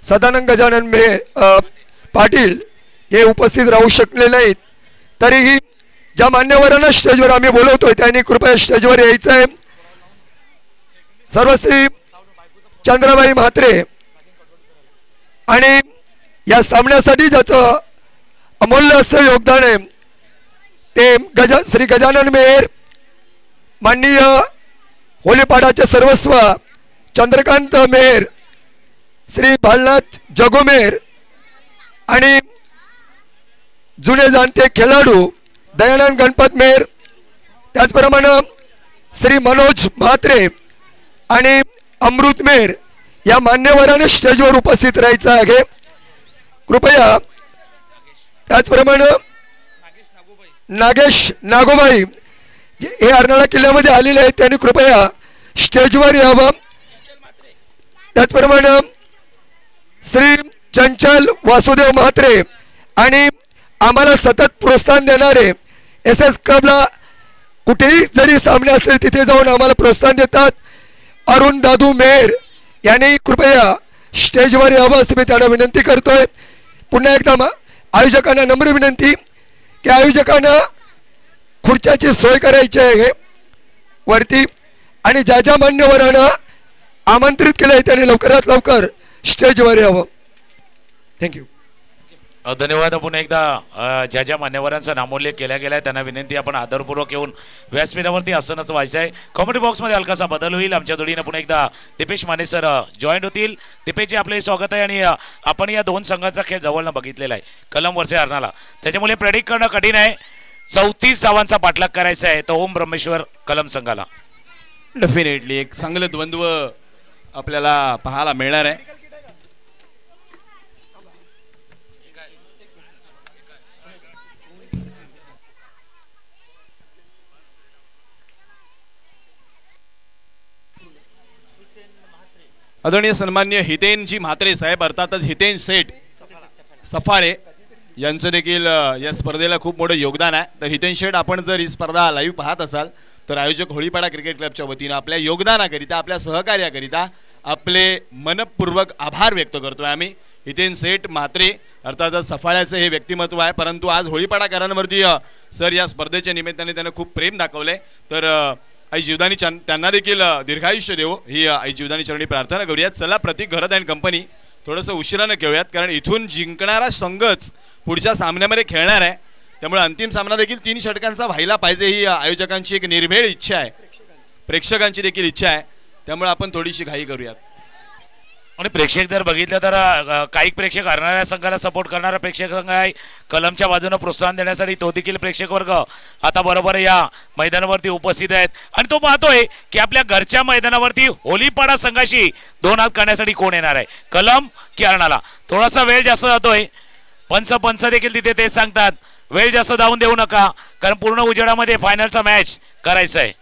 सदानंद गजानन पाटील हे उपस्थित राहू शकले नाहीत. तरीही ज्या मान्यवरांना स्टेजवर आम्ही बोलवतोय त्यांनी कृपया स्टेजवर यायचं आहे. सर्वश्री चंद्रबाई म्हात्रे आणि या सामन्यासाठी ज्याचं अमूल्य असं योगदान आहे ते श्री गजानन मेहर, माननीय होलीपाडाचे सर्वस्व चंद्रकांत मेहर, श्री बालनाथ जगोमेर आणि जुने जाणते खेळाडू दयानंद गणपत मेहर, त्याचप्रमाणे श्री मनोज म्हात्रे आणि अमृत मेहर या मान्यवरांनी स्टेजवर उपस्थित राहायचं आहे कृपया. त्याचप्रमाणे नागेश नागोबाई हे अर्नाळा किल्ल्यामध्ये आलेले आहेत, त्यांनी कृपया स्टेजवर यावं. त्याचप्रमाणे श्री चंचल वासुदेव म्हात्रे आणि आम्हाला सतत प्रोत्साहन देणारे SS क्लबला कुठेही जरी सामने असले तिथे जाऊन आम्हाला प्रोत्साहन देतात अरुण दादू मेहर यांनी कृपया स्टेजवर यावं असं मी त्यांना विनंती करतोय. पुन्हा एकदा आयोजकांना नम्र विनंती की आयोजकांना खुर्च्याची सोय करायची आहे वरती आणि ज्या ज्या मान्यवरांना आमंत्रित केलं आहे त्यांनी लवकरात लवकर स्टेजवर यावं. थँक्यू. धन्यवाद. पुन्हा एकदा ज्या ज्या मान्यवरांचा नामोल्लेख केला गेला आहे त्यांना विनंती आपण आदरपूर्वक येऊन व्यासपीठावरती आसनच व्हायचं आहे. कॉमेडी बॉक्समध्ये हलकासा बदल होईल. आमच्या जोडीने पुन्हा एकदा दीपेश माने सर जॉईंट होतील. दीपेशचे आपले स्वागत आहे. आणि आपण या दोन संघांचा खेळ जवळनं बघितलेला आहे कलम वर्से अर्नाळा, त्याच्यामुळे प्रेडिक्ट करणं कठीण आहे. 34 धावांचा पाठलाग करायचा आहे तो ओम ब्रह्मेश्वर कलम संघाला. डेफिनेटली एक चांगलं द्वंद्व आपल्याला पाहायला मिळणार आहे. आदरणीय सन्मान्य हितेनजी म्हात्रे साहेब अर्थातच हितेन सेठ सफाळे यांचं देखील या स्पर्धेला खूप मोठं योगदान आहे. तर हितेन शेठ, आपण जर ही स्पर्धा लाईव्ह पाहत असाल तर आयोजक होळीपाडा क्रिकेट क्लबच्या वतीनं आपल्या योगदानाकरिता, आपल्या सहकार्याकरिता आपले मनपूर्वक आभार व्यक्त करतोय आम्ही. हितेन सेठ म्हात्रे अर्थातच सफाळ्याचं हे व्यक्तिमत्व आहे, परंतु आज होळीपाडाकरांवरती सर या स्पर्धेच्या निमित्ताने त्यांना खूप प्रेम दाखवलंय. तर आई जीवदानी त्यांना देखील दीर्घायुष्य देवो ही आई जीवदानी चरणी प्रार्थना करूयात. चला प्रतीक घरत अँड कंपनी थोडंसं उशिरानं खेळूयात, कारण इथून जिंकणारा संघच पुढच्या सामन्यामध्ये खेळणार आहे. त्यामुळे अंतिम सामना देखील 3 षटकांचा व्हायला पाहिजे ही आयोजकांची एक निर्भेळ इच्छा आहे, प्रेक्षकांची देखील इच्छा आहे. त्यामुळे आपण थोडीशी घाई करूयात. आणि प्रेक्षक जर बघितलं तर काही प्रेक्षक हरणाऱ्या संघाला सपोर्ट करणारा प्रेक्षक संघ आहे. कलमच्या बाजूनं प्रोत्साहन देण्यासाठी तो देखील प्रेक्षक वर्ग आता बरोबर या मैदानावरती उपस्थित आहेत. आणि तो पाहतोय की आपल्या घरच्या मैदानावरती होलीपाडा संघाशी 2 हात करण्यासाठी कोण येणार आहे, कलम की अर्नाळा. थोडासा वेळ जास्त जातोय. पंच देखील तिथे ते सांगतात वेळ जास्त जाऊन देऊ नका, कारण पूर्ण उजेडामध्ये फायनलचा मॅच करायचा आहे.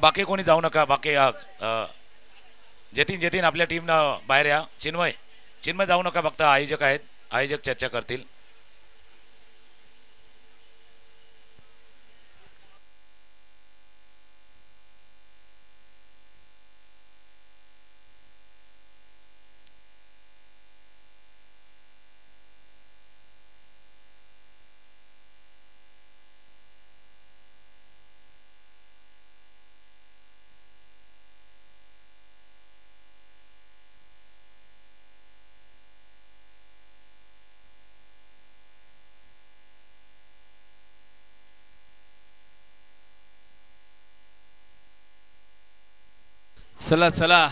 बाकी कोणी जाऊ नका. बाकी जतीन आपल्या टीमनं बाहेर या. चिन्मय जाऊ नका, फक्त आयोजक आहेत, आयोजक चर्चा करतील. चला चला.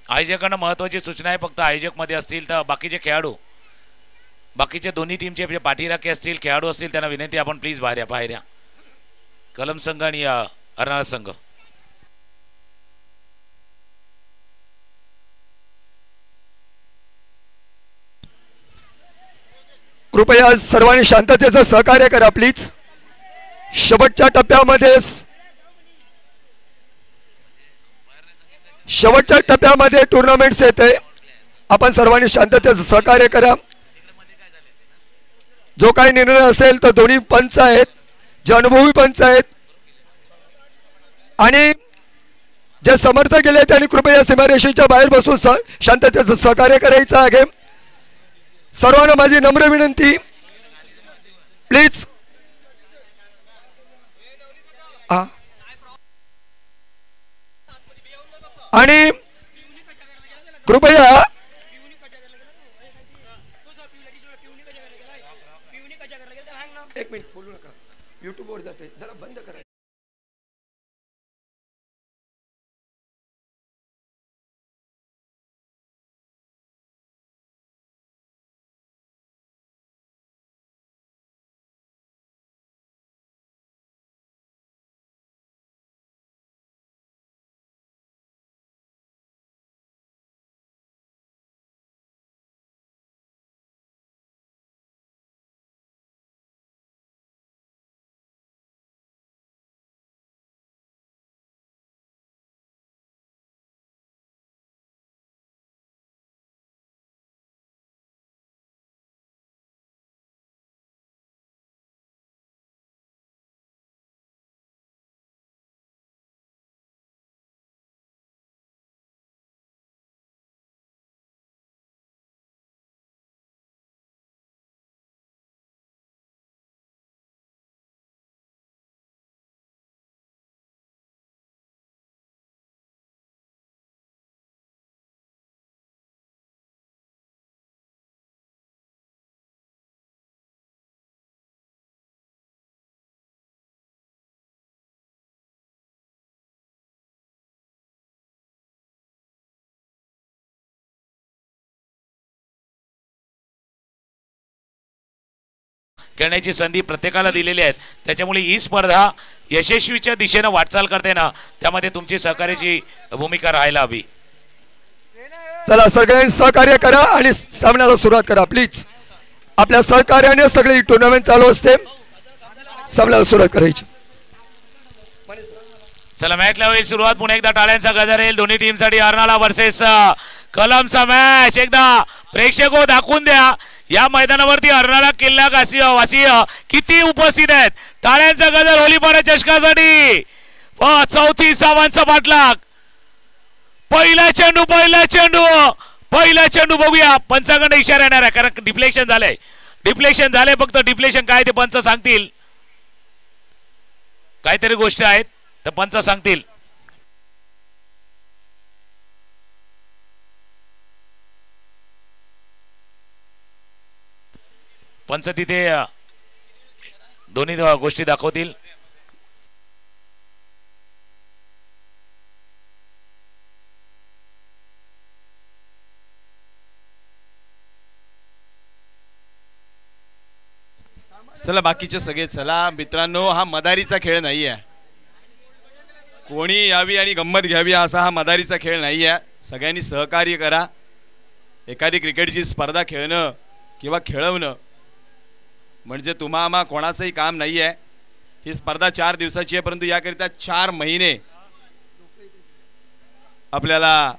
आयोजकांना महत्वाची सूचना आहे, फक्त आयोजक मध्ये असतील तर बाकीचे खेळाडू, बाकीचे दोन्ही टीमचे पाठीराखे असतील, खेळाडू असतील, त्यांना विनंती आपण प्लीज बाहेर या. कलम संघ आणि अर्नाळा संघ. कृपया सर्वांनी शांततेचं सहकार्य करा प्लीज. शेवटच्या टप्प्यामध्ये टुर्नामेंट्स येते. आपण सर्वांनी शांततेचं सहकार्य करा. जो काही निर्णय असेल तर दोन्ही पंच आहेत, जे अनुभवी पंच आहेत आणि जे समर्थ गेले त्यांनी कृपया सीमारेषेच्या बाहेर बसून शांततेचं सहकार्य करायचं आहे. सर्वांना माझी नम्र विनंती प्लीज. आणि कृपया एक मिनिट बोलू नका, युट्यूबवर जाते, जरा बंद करा. खेळण्याची संधी प्रत्येकाला दिलेली आहे, त्याच्यामुळे ही स्पर्धा यशस्वीच्या दिशेने वाटचाल करते ना, त्यामध्ये तुमची सहकार्याची भूमिका राहायला हवी. चला सगळ्यांनी सहकार्य करा आणि सामन्याला सुरुवात करा प्लीज. आपल्या सहकार्याने सगळी टुर्नामेंट चालू असते. सामन्याला सुरुवात करायची. चला मॅचला होईल सुरुवात. पुन्हा एकदा टाळ्यांचा गजर येईल दोन्ही टीमसाठी. अर्नाळा वर्सेस कलमचा मॅच एकदा प्रेक्षको दाखवून द्या या मैदानावरती अर्नाळा किल्ला वासी किती उपस्थित आहेत. टाळ्यांचा गजर होलीपाडा चषकासाठी. चौथी सावांचा पाठलाग. पहिला चेंडू बघूया. पंचाकडे इशारा येणार आहे कारण डिफ्लेक्शन झालंय. फक्त डिफ्लेक्शन काय ते पंच सांगतील. काहीतरी गोष्ट आहेत तर पंच सांगतील. पंच तिथे दोन्ही गोष्टी दाखवतील. चला बाकीचे सगळे चला मित्रांनो, हा मदारीचा खेळ नाही आहे. कोणी यावी आणि गंमत घ्यावी असा हा मदारीचा खेळ नाही आहे. सगळ्यांनी सहकार्य करा. एखादी क्रिकेटची स्पर्धा खेळणं किंवा खेळवणं म्हणजे तुम्हा कोणाचंही काम नाही आहे. ही स्पर्धा 4 दिवसाची आहे, परंतु याकरिता 4 महिने आपल्याला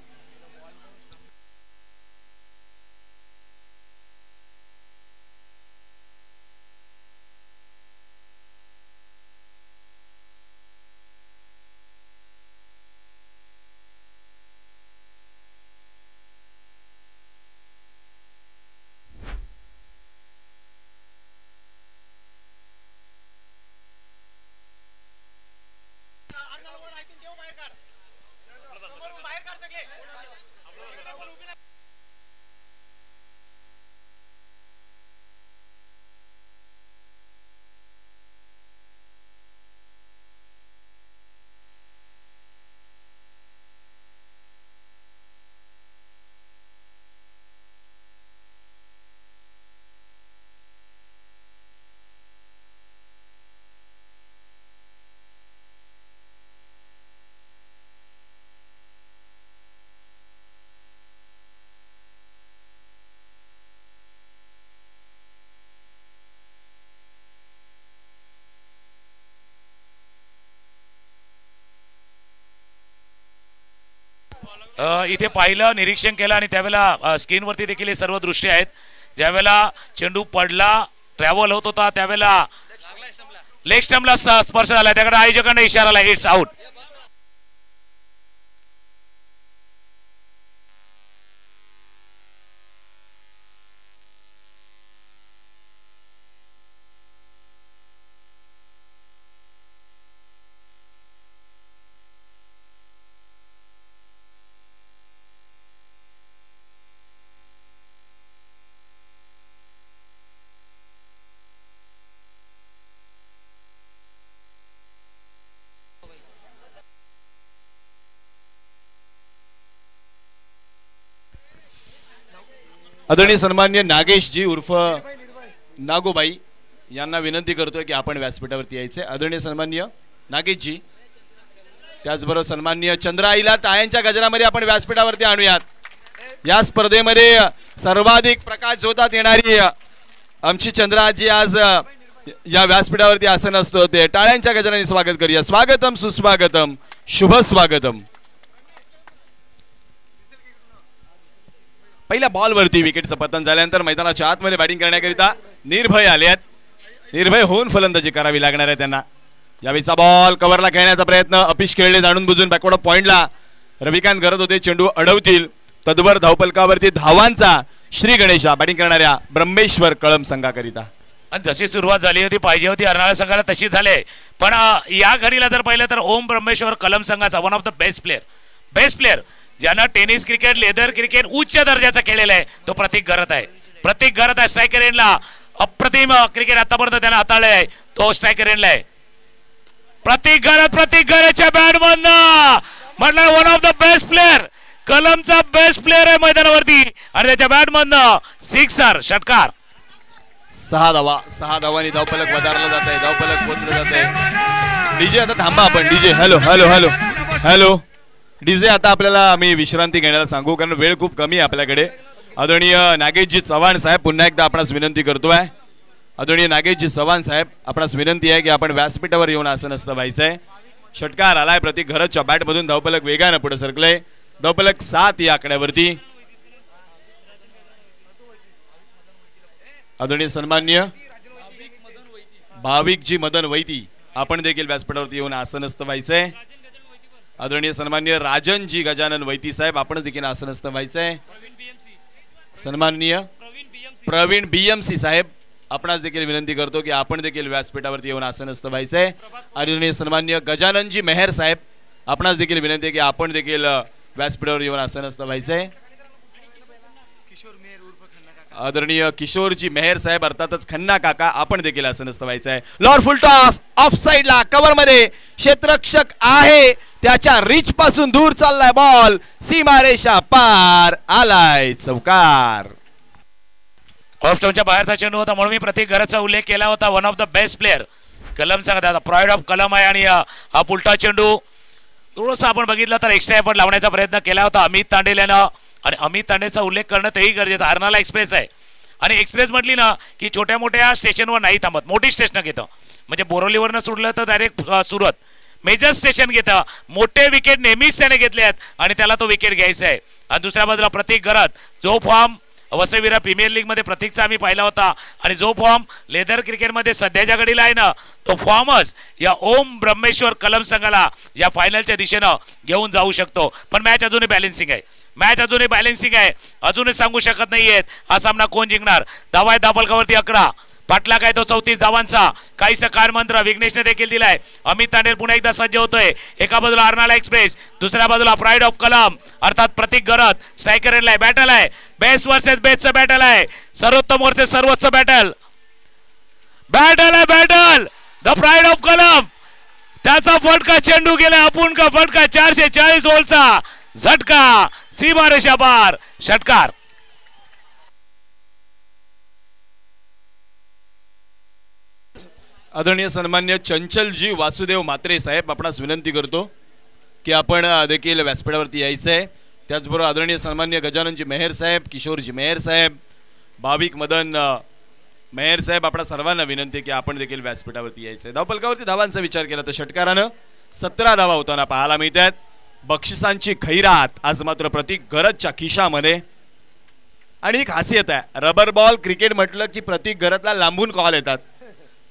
इथे पाहिलं, निरीक्षण केलं आणि त्यावेळेला स्क्रीनवरती देखील हे सर्व दृश्य आहेत. ज्यावेळेला चेंडू पडला, ट्रॅव्हल होत होता, त्यावेळेला लेग स्टंपला स्पर्श झाला, त्याकडे आयोजकांना इशारा आला, इट्स आउट. आदरणीय सन्मान्य नागेशजी उर्फ नागोबाई यांना विनंती करतोय की आपण व्यासपीठावरती यायचे. आदरणीय सन्मान्य नागेशजी, त्याचबरोबर सन्मान्य चंद्राईला टाळ्यांच्या गजरामध्ये आपण व्यासपीठावरती आणूयात. या स्पर्धेमध्ये सर्वाधिक प्रकाश झोतात येणारी आमची चंद्राजी आज या व्यासपीठावरती आसन होते. टाळ्यांच्या गजराने स्वागत करूया. स्वागतम सुस्वागतम, शुभ स्वागतम. पहिल्या बॉलवरती विकेटचं पतन झाल्यानंतर मैदानाच्या आतमध्ये बॅटिंग करण्याकरिता निर्भय आले आहेत. निर्भय होऊन फलंदाजी करावी लागणार आहे त्यांना. यावेळीचा बॉल कव्हरला खेळण्याचा प्रयत्न, अपिश खेळले जाणून बुजून बॅकवर्ड पॉइंटला रविकांत करत होते. चेंडू अडवतील. तद्वर धावपलकावरती धावांचा श्री गणेशा बॅटिंग करणाऱ्या ब्रह्मेश्वर कळम संघाकरिता. आणि जशी सुरुवात झाली होती पाहिजे होती अर्नाळा संघाला तशी झाले. पण या घडीला जर पाहिलं तर ओम ब्रह्मेश्वर कलम संघाचा one of the best player ज्यानं टेनिस क्रिकेट, लेदर क्रिकेट उच्च दर्जाचा खेळलेला आहे तो प्रतीक गरत आहे. प्रतीक गरत आहे स्ट्रायकर एंडला. अप्रतिम क्रिकेट आतापर्यंत त्यानं हाताळले आहे, तो स्ट्रायकर एंडला आहे. प्रतीक गरतच्या बॅटमधनं म्हटलं one of the best player, कलमचा बेस्ट प्लेअर आहे मैदानावरती आणि त्याच्या बॅटमधनं सिक्सर, षटकार. 6 धावांनी धावपलक वधारला जात आहे. धावपलक पोचलं जात आहे. डीजे आता थांबा आपण. DJ hello hello hello hello DJ आता आपल्याला आम्ही विश्रांती घेण्याला सांगू कारण वेळ खूप कमी आहे आपल्याकडे. आदरणीय नागेशजी चव्हाण साहेब पुन्हा एकदा आपणास विनंती करतोय. आदरणीय नागेशजी चव्हाण साहेब आपणास विनंती आहे की आपण व्यासपीठावर येऊन आसनस्थ व्हायचंय. षटकार आलाय. प्रतीक घरतच्या बॅटमधून धावपलक वेगानं पुढे सरकलंय. धावपलक 7 या आकड्यावरती. आदरणीय सन्मान्य भाविकजी मदन वैती आपण देखील व्यासपीठावरती येऊन आसनस्थ व्हायचंय. आदरणीय सन्मान्य राजनजी गजानन वैती साहेब आपण देखील आसनस्थ व्हायचंय. सन्माननीय प्रवीण बीएमसी साहेब आपणास देखील विनंती करतो की आपण देखील व्यासपीठावरती येऊन आसनस्थ व्हायचंय. आदरणीय सन्मान्य गजाननजी मेहर साहेब आपणास देखील विनंती आहे की आपण देखील व्यासपीठावर येऊन आसनस्थ व्हायचंय. आदरणीय किशोरजी मेहर साहेब अर्थातच खन्ना काका आपण देखील आसनस्थ व्हायचंय. लॉर्ड फुल टॉस ऑफ साइडला कव्हर मध्ये क्षेत्ररक्षक आहे त्याच्या रीच पासून दूर चाललाय बॉल. सीमारेषा पार आलाय चौकार. ऑफ स्टोनच्या बाहेरचा चेंडू होता म्हणून मी प्रतीक गरजचा उल्लेख केला होता. One of the best player कलम सांगतात. प्राईड ऑफ कलम आहे आणि हा पुलटा चेंडू थोडंसं आपण बघितलं तर एक्स्ट्रा एफर्ट लावण्याचा प्रयत्न केला होता अमित तांडेल यानं आणि अमित तांडेचा उल्लेख करणं तेही गरजेचं. अर्नाला एक्सप्रेस आहे आणि एक्सप्रेस म्हटली ना की छोट्या मोठ्या स्टेशनवर नाही थांबत, मोठी स्टेशन घेतं. म्हणजे बोरवलीवरनं सोडलं तर डायरेक्ट सुरत मेजर स्टेशन घेतं. मोठे विकेट नेहमीच त्याने घेतले आहेत आणि त्याला तो विकेट घ्यायचा आहे. आणि दुसऱ्या बाजूला प्रतीक गरत जो फॉर्म वसईविरा प्रीमियर लीग मध्ये प्रतीकचा आम्ही पाहिला होता आणि जो फॉर्म लेदर क्रिकेटमध्ये सध्याच्या घडीला आहे ना तो फॉर्मच या ओम ब्रह्मेश्वर कलम संघाला या फायनलच्या दिशेनं घेऊन जाऊ शकतो. पण मॅच अजूनही बॅलन्सिंग आहे, मॅच अजूनही बॅलन्सिंग आहे. अजूनही सांगू शकत नाहीयेत हा सामना कोण जिंकणार. धावा आहे धापलकावरती 11, पाटला काय तो 34 धावांचा. काहीसा कार मंत्र विघ्नेशने देखील दिलाय. अमित तांडेल पुन्हा एकदा सज्ज होतोय. एका बाजूला अर्नाला एक्सप्रेस, दुसऱ्या बाजूला प्राईड ऑफ कलम अर्थात प्रतीक गरत. स्ट्रायकर एंडला बॅटल आहे, बेस्ट वर्सेस बेस्टचं बॅटल आहे, सर्वोत्तम वर्सेस सर्वोच्च बॅटल. बॅटल आहे बॅटल. द प्राईड ऑफ कलम त्याचा फटका चेंडू गेला आपण का फटका 440 ओव्हरचा झटका सीमारेषा पार षटकार. आदरणीय सन्मान्य चंचलजी वासुदेव म्हात्रे साहेब आपणास विनंती करतो की आपण देखील व्यासपीठावरती यायचं आहे. त्याचबरोबर आदरणीय सन्मान्य गजाननजी मेहर साहेब, किशोरजी मेहर साहेब, भाविक मदन मेहर साहेब आपणा सर्वांना विनंती की आपण देखील व्यासपीठावरती यायचं आहे. धावपलकावरती धावांचा विचार केला तर षटकारानं 17 धावा होताना पाहायला मिळतात. बक्षिसांची खैरात आज मात्र प्रतीक गरजच्या खिशामध्ये. आणि एक खासियत आहे, रबर बॉल क्रिकेट म्हटलं की प्रतीक गरजला लांबून कॉल येतात.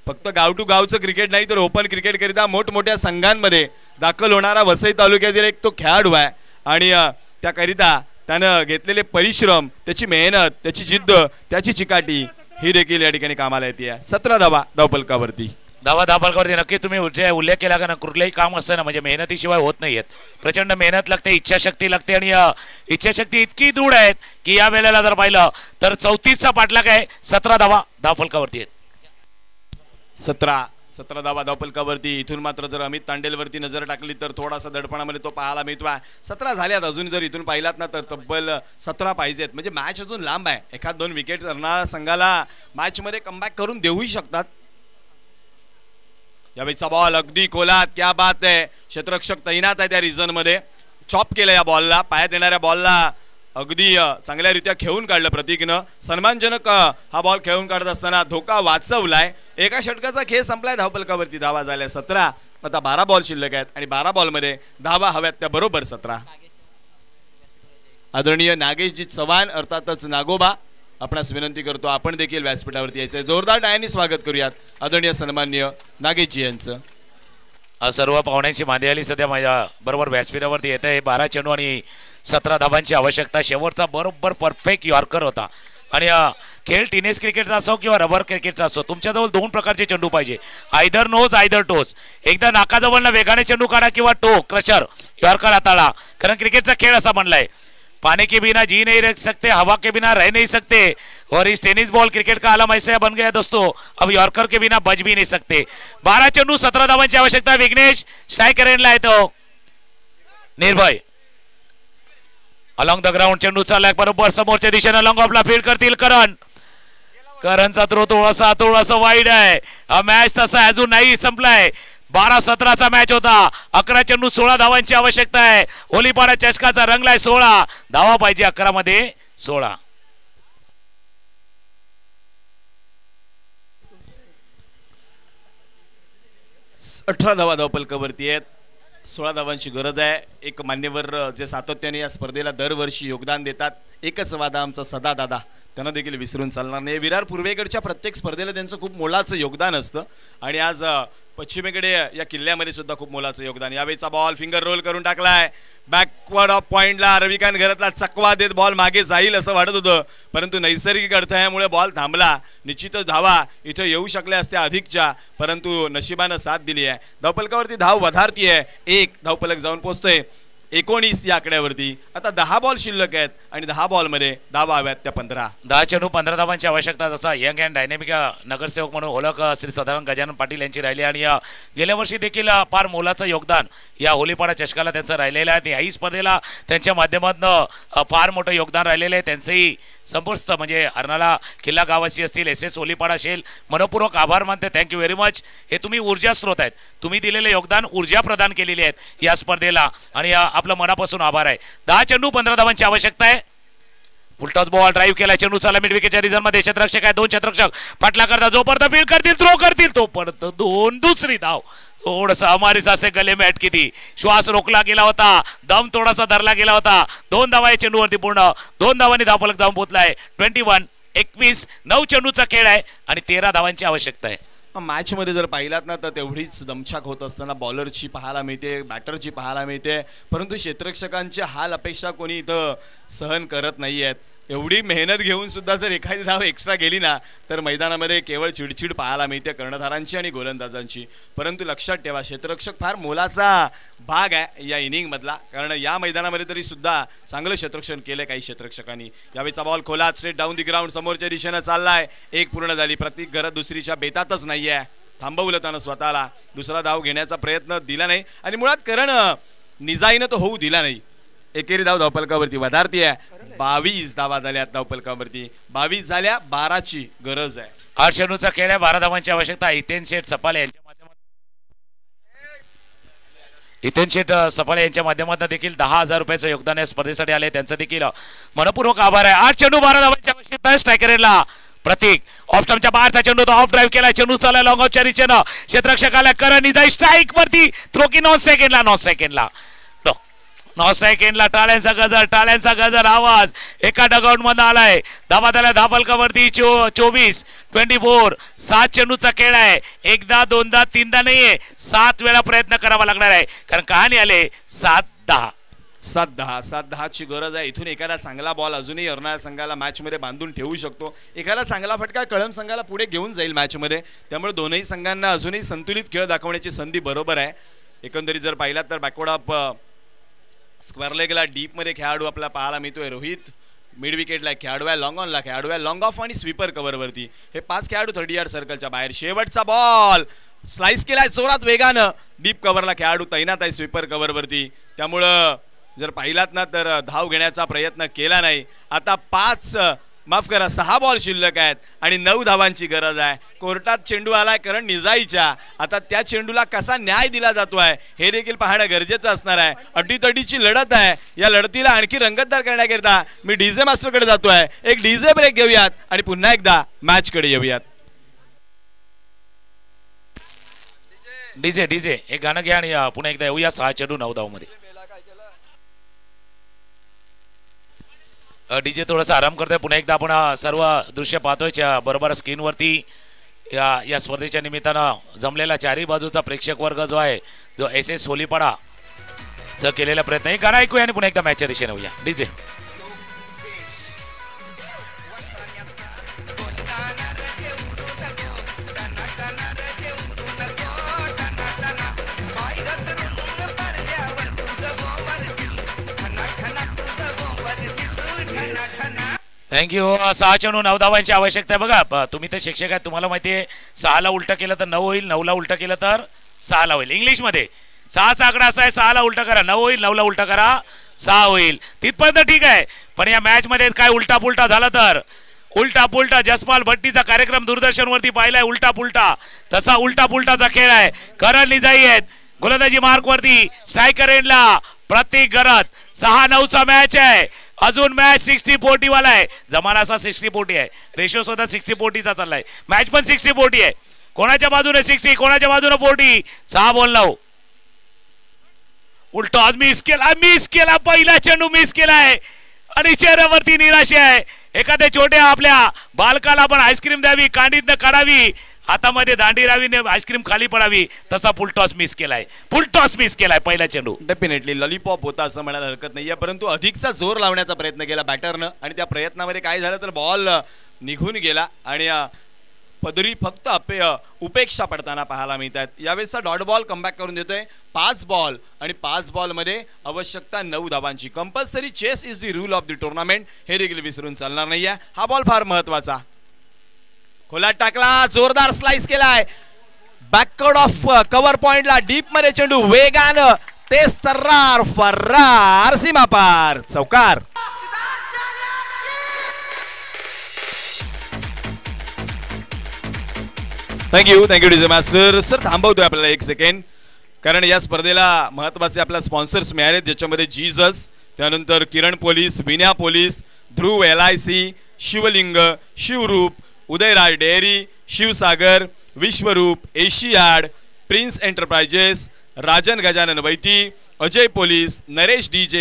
फक्त गाव टू गावचं क्रिकेट नाही तर ओपन क्रिकेट करिता मोठमोठ्या संघांमध्ये दाखल होणारा वसई तालुक्यातील एक तो खेळाडू आहे. आणि त्याकरिता त्यानं घेतलेले परिश्रम, त्याची मेहनत, त्याची जिद्द, त्याची चिकाटी ही देखील या ठिकाणी कामाला येते. 17 धावा धावपलकावरती. धावपलकावरती नक्की तुम्ही उल्लेख केला का ना, कुठलंही काम असतं ना म्हणजे मेहनतीशिवाय होत नाहीयेत. प्रचंड मेहनत लागते, इच्छाशक्ती लागते आणि इच्छाशक्ती इतकी दृढ आहेत की या वेळेला जर पाहिलं तर 34चा पाठलाग आहे. 17 धावा धावपलकावरती आहेत. 17 धावा धावपलकावरती. इथून मात्र जर अमित तांडेलवरती नजर टाकली तर थोडासा दडपणामध्ये तो पाहायला मिळतो. 17 झाल्यात, अजून जर इथून पाहिलात ना तर तब्बल 17 पाहिजेत. म्हणजे मॅच अजून लांब आहे. एखाद 2 विकेट करणारा संघाला मॅचमध्ये कमबॅक करून देऊही शकतात. यावेळीचा बॉल अगदी खोलात, क्या बात आहे. क्षेत्ररक्षक तैनात आहे त्या रिझन मध्ये. चॉप केलं या बॉलला, पायात येणाऱ्या बॉलला अगदी चांगल्यारीत्या खेळून काढलं प्रतीकनं. सन्मानजनक हा बॉल खेळून काढत असताना धोका वाचवलाय. एका षटकाचा खेळ संपलाय. धावपलकावरती धावा झाल्या 17. आता 12 बॉल शिल्लक आहेत आणि 12 बॉलमध्ये धावा हव्यात त्या बरोबर 17. आदरणीय नागेशजी चव्हाण अर्थातच नागोबा आपणास विनंती करतो आपण देखील व्यासपीठावरती यायचं. जोरदार टाळ्यांनी स्वागत करूयात आदरणीय सन्मान्य नागेशजी यांचं. सर्व पाहुण्यांची मांदी आली सध्या माझ्या बरोबर व्यासपीठावरती येत आहे. 12 चेंडू आणि 17 धावांची आवश्यकता. शेवटचा बरोबर परफेक्ट यॉर्कर होता. आणि खेळ टेनिस क्रिकेटचा असो किंवा रबर क्रिकेटचा असो, तुमच्याजवळ 2 प्रकारचे चेंडू पाहिजे, आयदर नोज आयदर टोस. एकदा नाकाजवळनं वेगाने चेंडू काढा किंवा टो क्रशर यॉर्कर हाताळा. कारण क्रिकेटचा खेळ असा बनलाय, पानी के बिना जी नहीं रह सकते, हवा के बिना रह नहीं सकते, और इस टेनिस बॉल क्रिकेट का आलम ऐसा बन गया दोस्तों, अब यॉर्कर के बिना बच भी नहीं सकते. 12 चेंडू 17 धावांची आवश्यकता. विघ्नेश स्ट्रायकर एंडला येतो. निर्भय अलॉंग द ग्राउंड चेंडू चाललाय बरोबर समोरच्या दिशेने लॉंग ऑफला फील्ड करतील करण. करणचा थ्रो थोडासा वाईड आहे. हा मॅच तसा अजून नाही संपलाय. 12-17चा मॅच होता. 11 चेंडू 16 धावांची आवश्यकता आहे. होलीपाडा चषकाचा रंगलाय 16 धावा पाहिजे. 11 मध्ये 16. अठरा धावा धावपलकावरती आहेत. 16 धावांची गरज आहे. एक मान्यवर जे सातत्याने या स्पर्धेला दरवर्षी योगदान देतात, एकच वादा आमचा सदा दादा, त्यांना देखील विसरून चालणार नाही. विरार पूर्वेकडच्या प्रत्येक स्पर्धेला त्यांचं खूप मोलाचं योगदान असतं आणि आज पश्चिमेकडे या किल्ल्यामध्ये सुद्धा खूप मोलाचं योगदान. यावेळीचा बॉल फिंगर रोल करून टाकलाय बॅकवर्ड ऑफ पॉइंटला. रविकांत घरातला चकवा देत बॉल मागे जाईल असं वाटत होतं, परंतु नैसर्गिक अडथळ्यामुळे बॉल थांबला. निश्चितच धावा इथे येऊ शकल्या असत्या अधिकच्या, परंतु नशिबानं साथ दिली आहे. धावपलकावरती धाव वधारती आहे. 1 धावपलक जाऊन पोहोचतोय 19 या आकड्यावरती. आता 10 बॉल शिल्लक आहेत आणि 10 बॉलमध्ये धावा हव्यात त्या 15. 10 चेंडू 15 धावांची आवश्यकता. जसा यंग अँड डायनेमिक नगरसेवक म्हणून ओळख श्री सदानंद गजानन पाटील यांची राहिली आणि गेल्या वर्षी देखील फार मोलाचं योगदान या होलीपाडा चषकाला त्यांचं राहिलेलं आहे. याही स्पर्धेला त्यांच्या माध्यमातून फार मोठं योगदान राहिलेलं आहे. त्यांचंही संपूर्ण म्हणजे अर्नाळा किल्ला गावासी असतील, SS होलीपाडा असेल, मनपूर्वक आभार मानते. Thank you very much. हे तुम्ही ऊर्जा स्रोत आहेत. तुम्ही दिलेले योगदान, ऊर्जा प्रदान केलेली आहेत या स्पर्धेला आणि आपलं मनापासून आभार आहे. 10 चेंडू 15 धावांची आवश्यकता आहे. फुलटॉस बॉल ड्राईव्ह केला, चेंडू चालला मिड विकेटच्या रिझन मध्ये. क्षेत्ररक्षक आहे, 2 क्षेत्ररक्षक पाटला करता, जोपर्यंत फील्ड करतील थ्रो करतील तोपर्यंत 2 दुसरी धाव. थोडस हमारीस असे गले में अटकी थी, श्वास रोखला गेला होता, दम थोडासा धरला गेला होता. 2 धावा आहे चेंडूवरती पूर्ण, 2 धावांनी धावफलक जाऊन पोहोचलाय. 21 9 चेंडूचा खेळ आहे आणि 13 धावांची आवश्यकता आहे. मॅच मध्ये जर पाहिलात ना तर तेवढीच दमछाक होत असताना बॉलरची पाहायला मिळते, बॅटरची पाहायला मिळते, परंतु क्षेत्ररक्षकांची हाल अपेक्षा कोणी इथं सहन करत नाही आहेत. एवढी मेहनत घेऊन सुद्धा जर एखादी धाव एक्स्ट्रा गेली ना तर मैदानामध्ये केवळ चिडचिड पाहायला मिळते कर्णधारांची आणि गोलंदाजांची. परंतु लक्षात ठेवा, क्षेत्ररक्षक फार मोलाचा भाग आहे या इनिंग मधला, कारण या मैदानामध्ये तरी सुद्धा चांगलं क्षेत्ररक्षण केलं काही क्षेत्ररक्षकांनी. यावेळीचा बॉल खोलात स्ट्रेट डाऊन दी ग्राउंड समोरच्या दिशेनं चाललाय. 1 पूर्ण झाली. प्रत्येक घरात दुसरीच्या बेतातच नाहीये. थांबवलं त्यानं स्वतःला, दुसरा धाव घेण्याचा प्रयत्न दिला नाही आणि मुळात कारण निजाईनं तो होऊ दिला नाही. एकेरी धाव धावफलकावरती वधारती आहे. 22 धावा झाल्या धावफलकावरती, 22 झाल्या, 12ची गरज आहे. 8 चेंडूचा खेळ आहे, 12 धावांची आवश्यकता. हितेन शेठ सपाळे यांच्या माध्यमातून देखील 10,000 रुपयाचं योगदान या स्पर्धेसाठी आले, त्यांचं देखील मनपूर्वक आभार आहे. 8 चेंडू 12 धावांची आवश्यकता आहे. स्ट्रायकरला प्रतीक ऑफ स्टंपच्या बाहेरचा चेंडू, तो ऑफ ड्राईव्ह केला, चेंडू चालला लॉंग ऑफच्या दिशेनं. क्षेत्ररक्षकाला करण निजाई स्ट्राईक वरती, थ्रो की 9 सेकंडला नॉ स्ट्राईक एंडला. टाळ्यांचा गजर आवाज एका डगआउट मध्ये आलाय. धावा झाल्या धावफलकावरती 24 7 चेंडूचा खेळ आहे. एकदा दोनदा तीनदा नाहीये, 7 वेळा प्रयत्न करावा लागणार आहे, कारण कहाणी आले 7-10ची गरज आहे. इथून एखादा चांगला बॉल अजूनही अर्नाळा संघाला मॅच मध्ये बांधून ठेवू शकतो. एखादा चांगला फटका कळंब संघाला पुढे घेऊन जाईल मॅच मध्ये. त्यामुळे दोनही संघांना अजूनही संतुलित खेळ दाखवण्याची संधी बरोबर आहे. एकंदरीत जर पाहिलात तर बॅकवर्ड अप स्क्वेअर लेगला डीप मध्ये खेळाडू आपला पाहायला मिळतोय. रोहित मिड विकेटला खेळाडू आहे, लॉंग ऑनला खेळाडू आहे, लॉंग ऑफ आणि स्वीपर कव्हरवरती हे 5 खेळाडू 30 यार्ड सर्कलच्या बाहेर. शेवटचा बॉल स्लाइस केलाय जोरात वेगानं, डीप कव्हरला खेळाडू तैनात आहे स्वीपर कव्हरवरती. त्यामुळं जर पाहिलात ना तर धाव घेण्याचा प्रयत्न केला नाही. आता 6 बॉल शिल्लक आहेत आणि 9 धावांची गरज आहे. कोर्टात चेंडू आलाय करण निजाईच्या. आता त्या चेंडूला कसा न्याय दिला जातोय हे देखील पाहणं गरजेचं असणार आहे. अटीतटीची लढत आहे. या लढतीला आणखी रंगतदार करण्याकरिता मी डीजे मास्टरकडे जातोय. एक डीजे ब्रेक घेऊयात आणि पुन्हा एकदा मॅच कडे येऊयात. डीजे एक गाणं घ्या आणि पुन्हा एकदा येऊया 6 चेंडू 9 धाव मध्ये. डीजे थोडासा आराम करतोय. पुन्हा एकदा आपण सर्व दृश्य पाहतोय बरोबर स्क्रीनवरती. या स्पर्धेच्या निमित्तानं जमलेला 4ही बाजूचा प्रेक्षक वर्ग जो आहे, जो SS होलीपाडा चा केलेला प्रयत्न, हे गाणं ऐकूया आणि पुन्हा एकदा मॅचच्या दिशेने होऊया. DJ thank you. 6 चेंडू 9 धावांची आवश्यकता आहे. बघा तुम्ही तर शिक्षक आहेत, तुम्हाला माहिती आहे 6ला उलट केलं तर 9 होईल, 9ला उलट केलं तर 6ला होईल. इंग्लिशमध्ये 6चा आकडा असा आहे, 6ला उलट करा 9 होईल, 9ला उलट करा 6 होईल. तिथपर्यंत ठीक आहे. पण या मॅच मध्ये काय उलटा पुलटा झाला तर उलटा पुलटा जसपाल भट्टीचा कार्यक्रम दूरदर्शनवरती पाहिलाय. उलटा पुलटा तसा उलटा पुलटाचा खेळ आहे. करण निजाई आहेत गोलंदाजी मार्क वरती. स्ट्रायकर एंडला प्रत्येक गरज 6-9चा मॅच आहे. अजून मॅच 60-40 वाला आहे. जमाना असा 60-40 आहे. रेशो सुद्धा 60-40चा चाललाय. मॅच पण 60-40 आहे. कोणाच्या बाजूने 60, कोणाच्या बाजूने 40. 6 बॉल 9. उलट आज मिस केला पहिला चेंडू मिस केलाय आणि चेहऱ्यावरती निराशा आहे. एखाद्या छोट्या आपल्या बालकाला पण आईस्क्रीम द्यावी, कांडीतनं काढावी, हातामध्ये दांडी रावीने आईस्क्रीम खाली पडावी, तसा फुल टॉस मिस केलाय पहिला चेंडू. डेफिनेटली लॉलीपॉप होता असं म्हणायला हरकत नाहीये, परंतु अधिकचा जोर लावण्याचा प्रयत्न केला बॅटरनं आणि त्या प्रयत्नामध्ये काय झालं तर बॉल निघून गेला आणि पदरी फक्त उपेक्षा पडताना पाहायला मिळतात. यावेळेसचा डॉट बॉल कमबॅक करून देतोय. 5 बॉल आणि 5 बॉलमध्ये आवश्यकता 9 धावांची. Compulsory chess is the rule of the tournament, हे देखील विसरून चालणार नाहीये. हा बॉल फार महत्वाचा. खोलात टाकला, जोरदार स्लाइस केलाय बॅकवर्ड ऑफ कव्हर पॉइंटला. डीप मध्ये चेंडू वेगानं तेज तर्रार फर्रार सीमा पार चौकार. Thank you DJ master. सर थांबवतोय आपल्याला 1 सेकंड. कारण या स्पर्धेला महत्त्वाचे आपल्या स्पॉन्सर्स मिळाले, ज्याच्यामध्ये जीजस, त्यानंतर Kiran police, Vinya police, Dhruv LIC, Shivling, Shivrup, Udayraj dairy, Shivsagar, Vishwaroop, Asiad, prince enterprises, Rajan Gajanan Vaiti, Ajay police, Naresh DJ,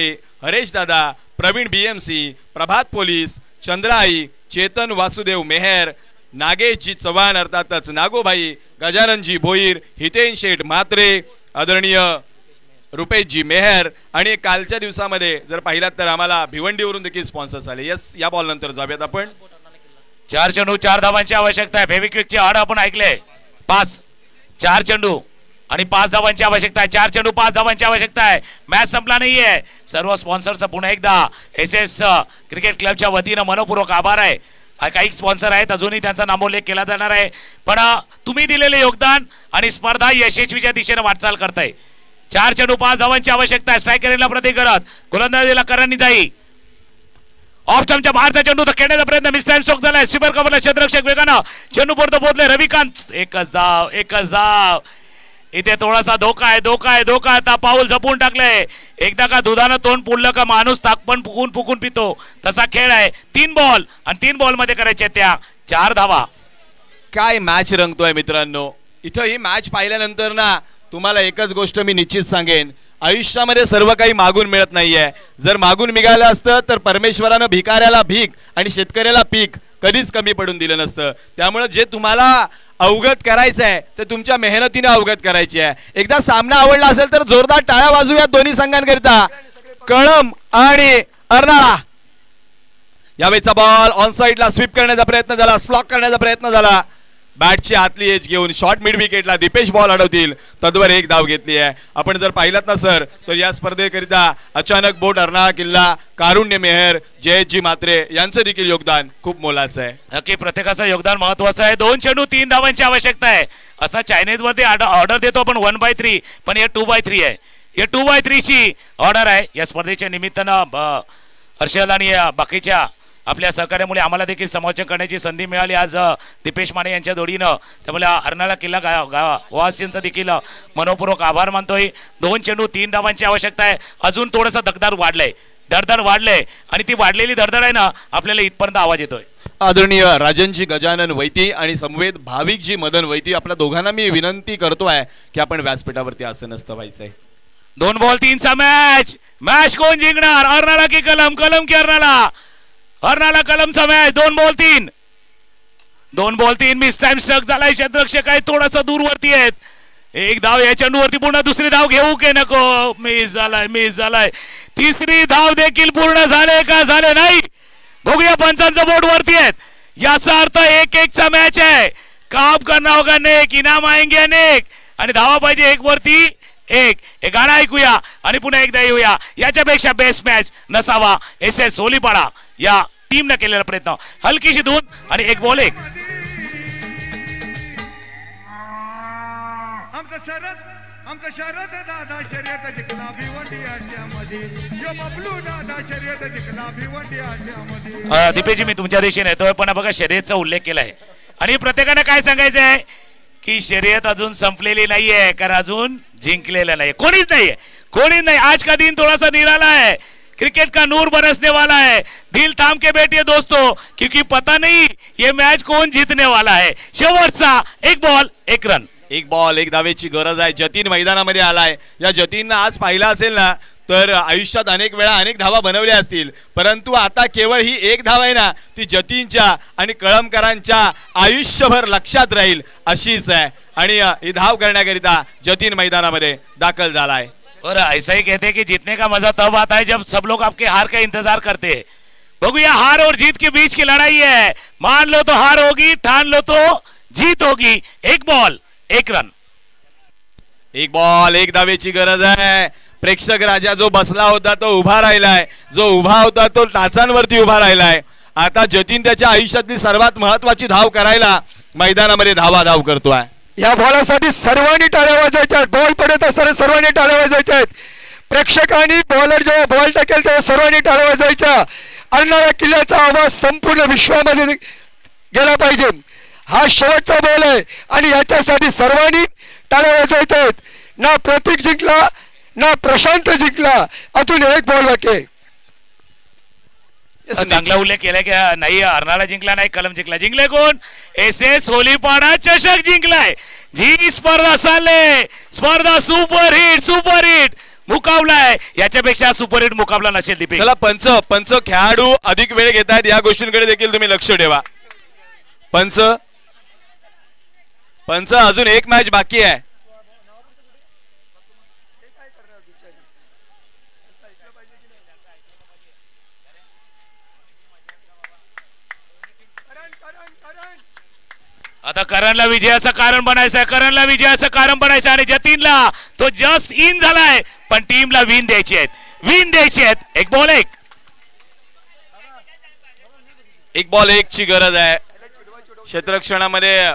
Haresh Dada, Pravin BMC, Prabhat police, Chandrai, Chetan Vasudev Mehar, नागेशजी चव्हाण अर्थातच नागोभाई, गजाननजी भोईर, हितेन शेठ म्हात्रे, आदरणीय रुपेशजी मेहर, आणि कालच्या दिवसामध्ये जर पाहिलात तर आम्हाला भिवंडीवरून देखील स्पॉन्सर्स आले. यस, या बॉल नंतर जाऊयात आपण. 4 चेंडू 4 धावांची आवश्यकता आहे. फेविक्विकची आड आपण ऐकले. 5 4 चेंडू आणि 5 धावांची आवश्यकता आहे. 4 चेंडू 5 धावांची आवश्यकता आहे. मॅच संपला नाहीये. सर्व स्पॉन्सरचं पुन्हा एकदा SS क्रिकेट क्लबच्या वतीनं मनपूर्वक आभार आहे. काही स्पॉन्सर आहेत, अजूनही त्यांचा नामोल्लेख केला जाणार आहे, पण तुम्ही दिलेले योगदान आणि स्पर्धा यशस्वीच्या दिशेने वाटचाल करताय. 4 चेंडू 5 धावांची आवश्यकता आहे. स्ट्रायकरला प्रति करत गोलंदाजीला करणी जाई. ऑफ स्टंपच्या बाहेरचा चेंडू तर खेळण्याचा प्रयत्न मिस टाइम स्ट्रोक झालाय. स्वीपर कव्हरला क्षेत्ररक्षक वेगानं चेंडू पुरतं पोहोचले. रविकांत एकच धाव. इथे थोडासा धोका आहे. आता पाऊल जपून टाकलंय. एकदा का दुधानं तोंड पुरलं का माणूस ताकपण फुकून पितो, तसा खेळ आहे. 3 बॉल आणि 3 बॉल मध्ये करायचे त्या 4 धावा. काय मॅच रंगतोय मित्रांनो. इथं ही मॅच पाहिल्यानंतर ना तुम्हाला एकच गोष्ट मी निश्चित सांगेन, आयुष्यामध्ये सर्व काही मागून मिळत नाहीये. जर मागून मिळालं असतं तर परमेश्वरानं भिकाऱ्याला भीक आणि शेतकऱ्याला पीक कधीच कमी पडून दिलं नसतं. त्यामुळे जे तुम्हाला अवगत करायचं आहे ते तुमच्या मेहनतीने अवगत करायची आहे. एकदा सामना आवडला असेल तर जोरदार टाळ्या वाजूया दोन्ही संघांकरिता. कळम आणि अर्नाळा. यावेळीचा बॉल ऑन साइडला स्वीप करण्याचा प्रयत्न झाला, स्लॉक करण्याचा प्रयत्न झाला. बॅटची आतली एज घेऊन शॉर्ट मिड विकेटला दीपेश बॉल अडवतील. तद्वर 1 धाव घेतली आहे. आपण जर पाहिलात ना सर, तर या स्पर्धेकरिता अचानक बोट, अर्नाळा किल्ला, कारुण्य मेहर, जयजी म्हात्रे यांचं देखील योगदान खूप मोलाचं आहे. नक्की प्रत्येकाचं योगदान महत्वाचं आहे. 2 चेंडू 3 धावांची आवश्यकता आहे. असा चायनीज मध्ये ऑर्डर देतो आपण 1/3, पण हे 2/3 आहे. हे 2/3 ची ऑर्डर आहे. या स्पर्धेच्या निमित्तानं हर्षद आणि बाकीच्या आपल्या सहकार्यामुळे आम्हाला देखील समालोचन करण्याची संधी मिळाली आज दीपेश माने यांच्या जोडीनं. त्यामुळे अर्नाळा किल्ला वासियांचा देखील मनपूर्वक आभार मानतोय. 2 चेंडू 3 धावांची आवश्यकता आहे. अजून थोडंसं धडधड वाढलंय आणि ती वाढलेली धडधड आहे ना, आपल्याला इथपर्यंत आवाज येतोय. आदरणीय राजनजी गजानन वैती आणि समवेत भाविकजी मदन वैती, आपल्या दोघांना मी विनंती करतोय की आपण व्यासपीठावरती आसनस्थ व्हायचंय. 2 बॉल 3 चा मॅच कोण जिंकणार? अर्नाळा की कलम की अर्नाळा कलमचा match. 2 ball 3 mistime struck झालाय. क्षेत्ररक्षक आहे थोडासा दूरवरती आहेत. 1 धाव या चेंडूवरती. पुन्हा दुसरी धाव घेऊ की नको? मिस झालाय. तिसरी धाव देखील पूर्ण झाले नाही. बघूया, पंचांचं बोर्ड वरती आहेत. याचा अर्थ 1-1 चा मॅच आहे. काम करना होगा नेक, इनाम आएंगे अनेक, आणि धावा पाहिजे 1 वरती 1. हे गाणं ऐकूया आणि पुन्हा एकदा येऊया. याच्यापेक्षा बेस्ट मॅच नसावा. SS सोलीपाडा या टीमने केलेला प्रयत्न. हलकीशी धून आणि 1 बॉल 1. दीपेशजी, मी तुमच्या दिशेने येतोय, पण बघा शर्यतचा उल्लेख केलाय आणि प्रत्येकाने काय सांगायचं आहे की शर्यत अजून संपलेली नाहीये, कारण अजून जिंकलेलं नाही. कोणीच नाही. आज का दिन थोड़ा सा निराला है. क्रिकेट का नूर बरसने वाला है. दिल थाम के बैठिए दोस्तों, क्योंकि पता नहीं ये मैच कौन जीतने वाला है. शेवटचा 1 बॉल 1 रन. 1 बॉल 1 धावेची गरज आहे. जतीन मैदानामध्ये आलाय. या जतीननं आज पाहिला असेल ना, तर आयुष्यात अनेक वेळा अनेक धावा बनवल्या असतील, परंतु आता केवळ ही 1 धाव आहे ना, ती जतीनच्या आणि कळमकरांच्या आयुष्यभर लक्षात राहील अशीच आहे. आणि ही धाव करण्याकरिता जतीन मैदानामध्ये दाखल झालाय. और ऐसा ही कहते हैं कि जीतने का मजा तब आता है जब सब लोग आपके हार का इंतजार करते हैं. बघूया, हार और जीत के बीच की लड़ाई है. मान लो तो हार होगी, ठान लो तो जीत होगी. 1 बॉल 1 रन. 1 बॉल 1 धावेची गरज आहे. प्रेक्षक राजा जो बसला होता तो उभा राहिलाय, जो उभा होता तो टाचांवरती उभा राहिलाय. आता जतीन त्याच्या आयुष्यातली सर्वात महत्वाची धाव करायला मैदानामध्ये धाव करतोय. या बॉलासाठी सर्वांनी टाळ्या वाजवायच्या आहेत. बॉल पडत असताना सर्वांनी टाळ्या वाजवायच्या आहेत. प्रेक्षकांनी बॉलर जेव्हा बॉल टाकेल तेव्हा सर्वांनी टाळ्या वाजवायच्या. अर्नाळा किल्ल्याचा आवाज संपूर्ण विश्वामध्ये गेला पाहिजे. हा शेवटचा बॉल आहे आणि याच्यासाठी सर्वांनी टाळ्या वाजवायच्या आहेत. ना प्रतीक जिंकला ना प्रशांत जिंकला. अजून एक बॉल बाकी आहे. चांगला उल्लेख केलाय की नाही अर्नाळा जिंकला नाही कलम जिंकला. जिंकले कोण? SS होलीपाडा चषक जिंकलाय. जी स्पर्धा चालले स्पर्धा सुपर हिट मुकाबला आहे. याच्यापेक्षा सुपरहिट मुकाबला नसेल दीपिक. चला पंच खेळाडू अधिक वेळ घेत आहेत या गोष्टींकडे देखील तुम्ही लक्ष ठेवा. पंच अजून एक मॅच बाकी आहे. आता करणला विजयाचं कारण बनायचं आहे. आणि जतीनला तो जस्ट इन झालाय पण टीमला विन द्यायची आहेत. एक बॉल एक ची गरज आहे. क्षेत्ररक्षणामध्ये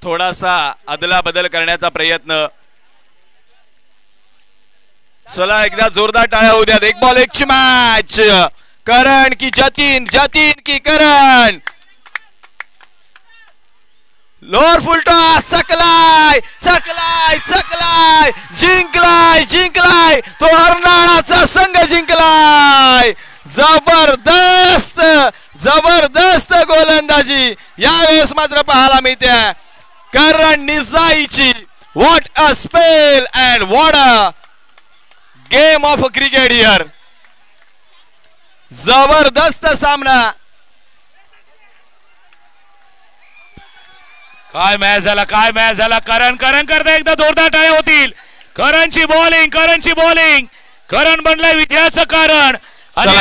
थोडासा अदला बदल करण्याचा प्रयत्न. चला एकदा जोरदार टाळ्या होऊ द्या. एक बॉल एक ची मॅच. करण की जतीन की करण. लोअर फुलटॉस चकलाय जिंकलाय तो अर्नाळाचा संघ जिंकलाय. जबरदस्त गोलंदाजी यावेळेस मात्र पाहायला मिळते करण निजाईची. What a spell and what a game of cricket here. जबरदस्त सामना. काय मॅच झाला. करण करता एकदा जोरदार टाळ्या होतील. करणची बॉलिंग करण बनलाय विजयाचं कारण. आणि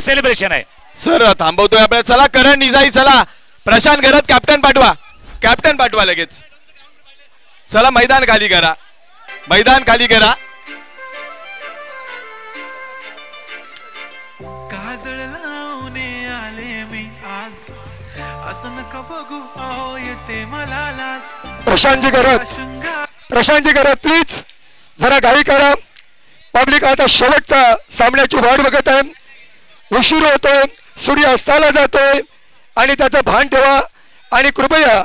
सेलिब्रेशन आहे. सर थांबवतोय आपल्याला. चला करण निजाई चला. प्रशांत घरात कॅप्टन पाठवा लगेच. चला मैदान खाली करा. काजळ लावणे आले मी आज असं नका बघू अहो येते मला लाज. प्रशांतजी घरात प्लीज जरा घाई करा. पब्लिक आता शेवटचा सामन्याची वाट बघत आहे. उशीर होतोय. सूर्य अस्ताला जातोय आणि त्याचं भान ठेवा आणि कृपया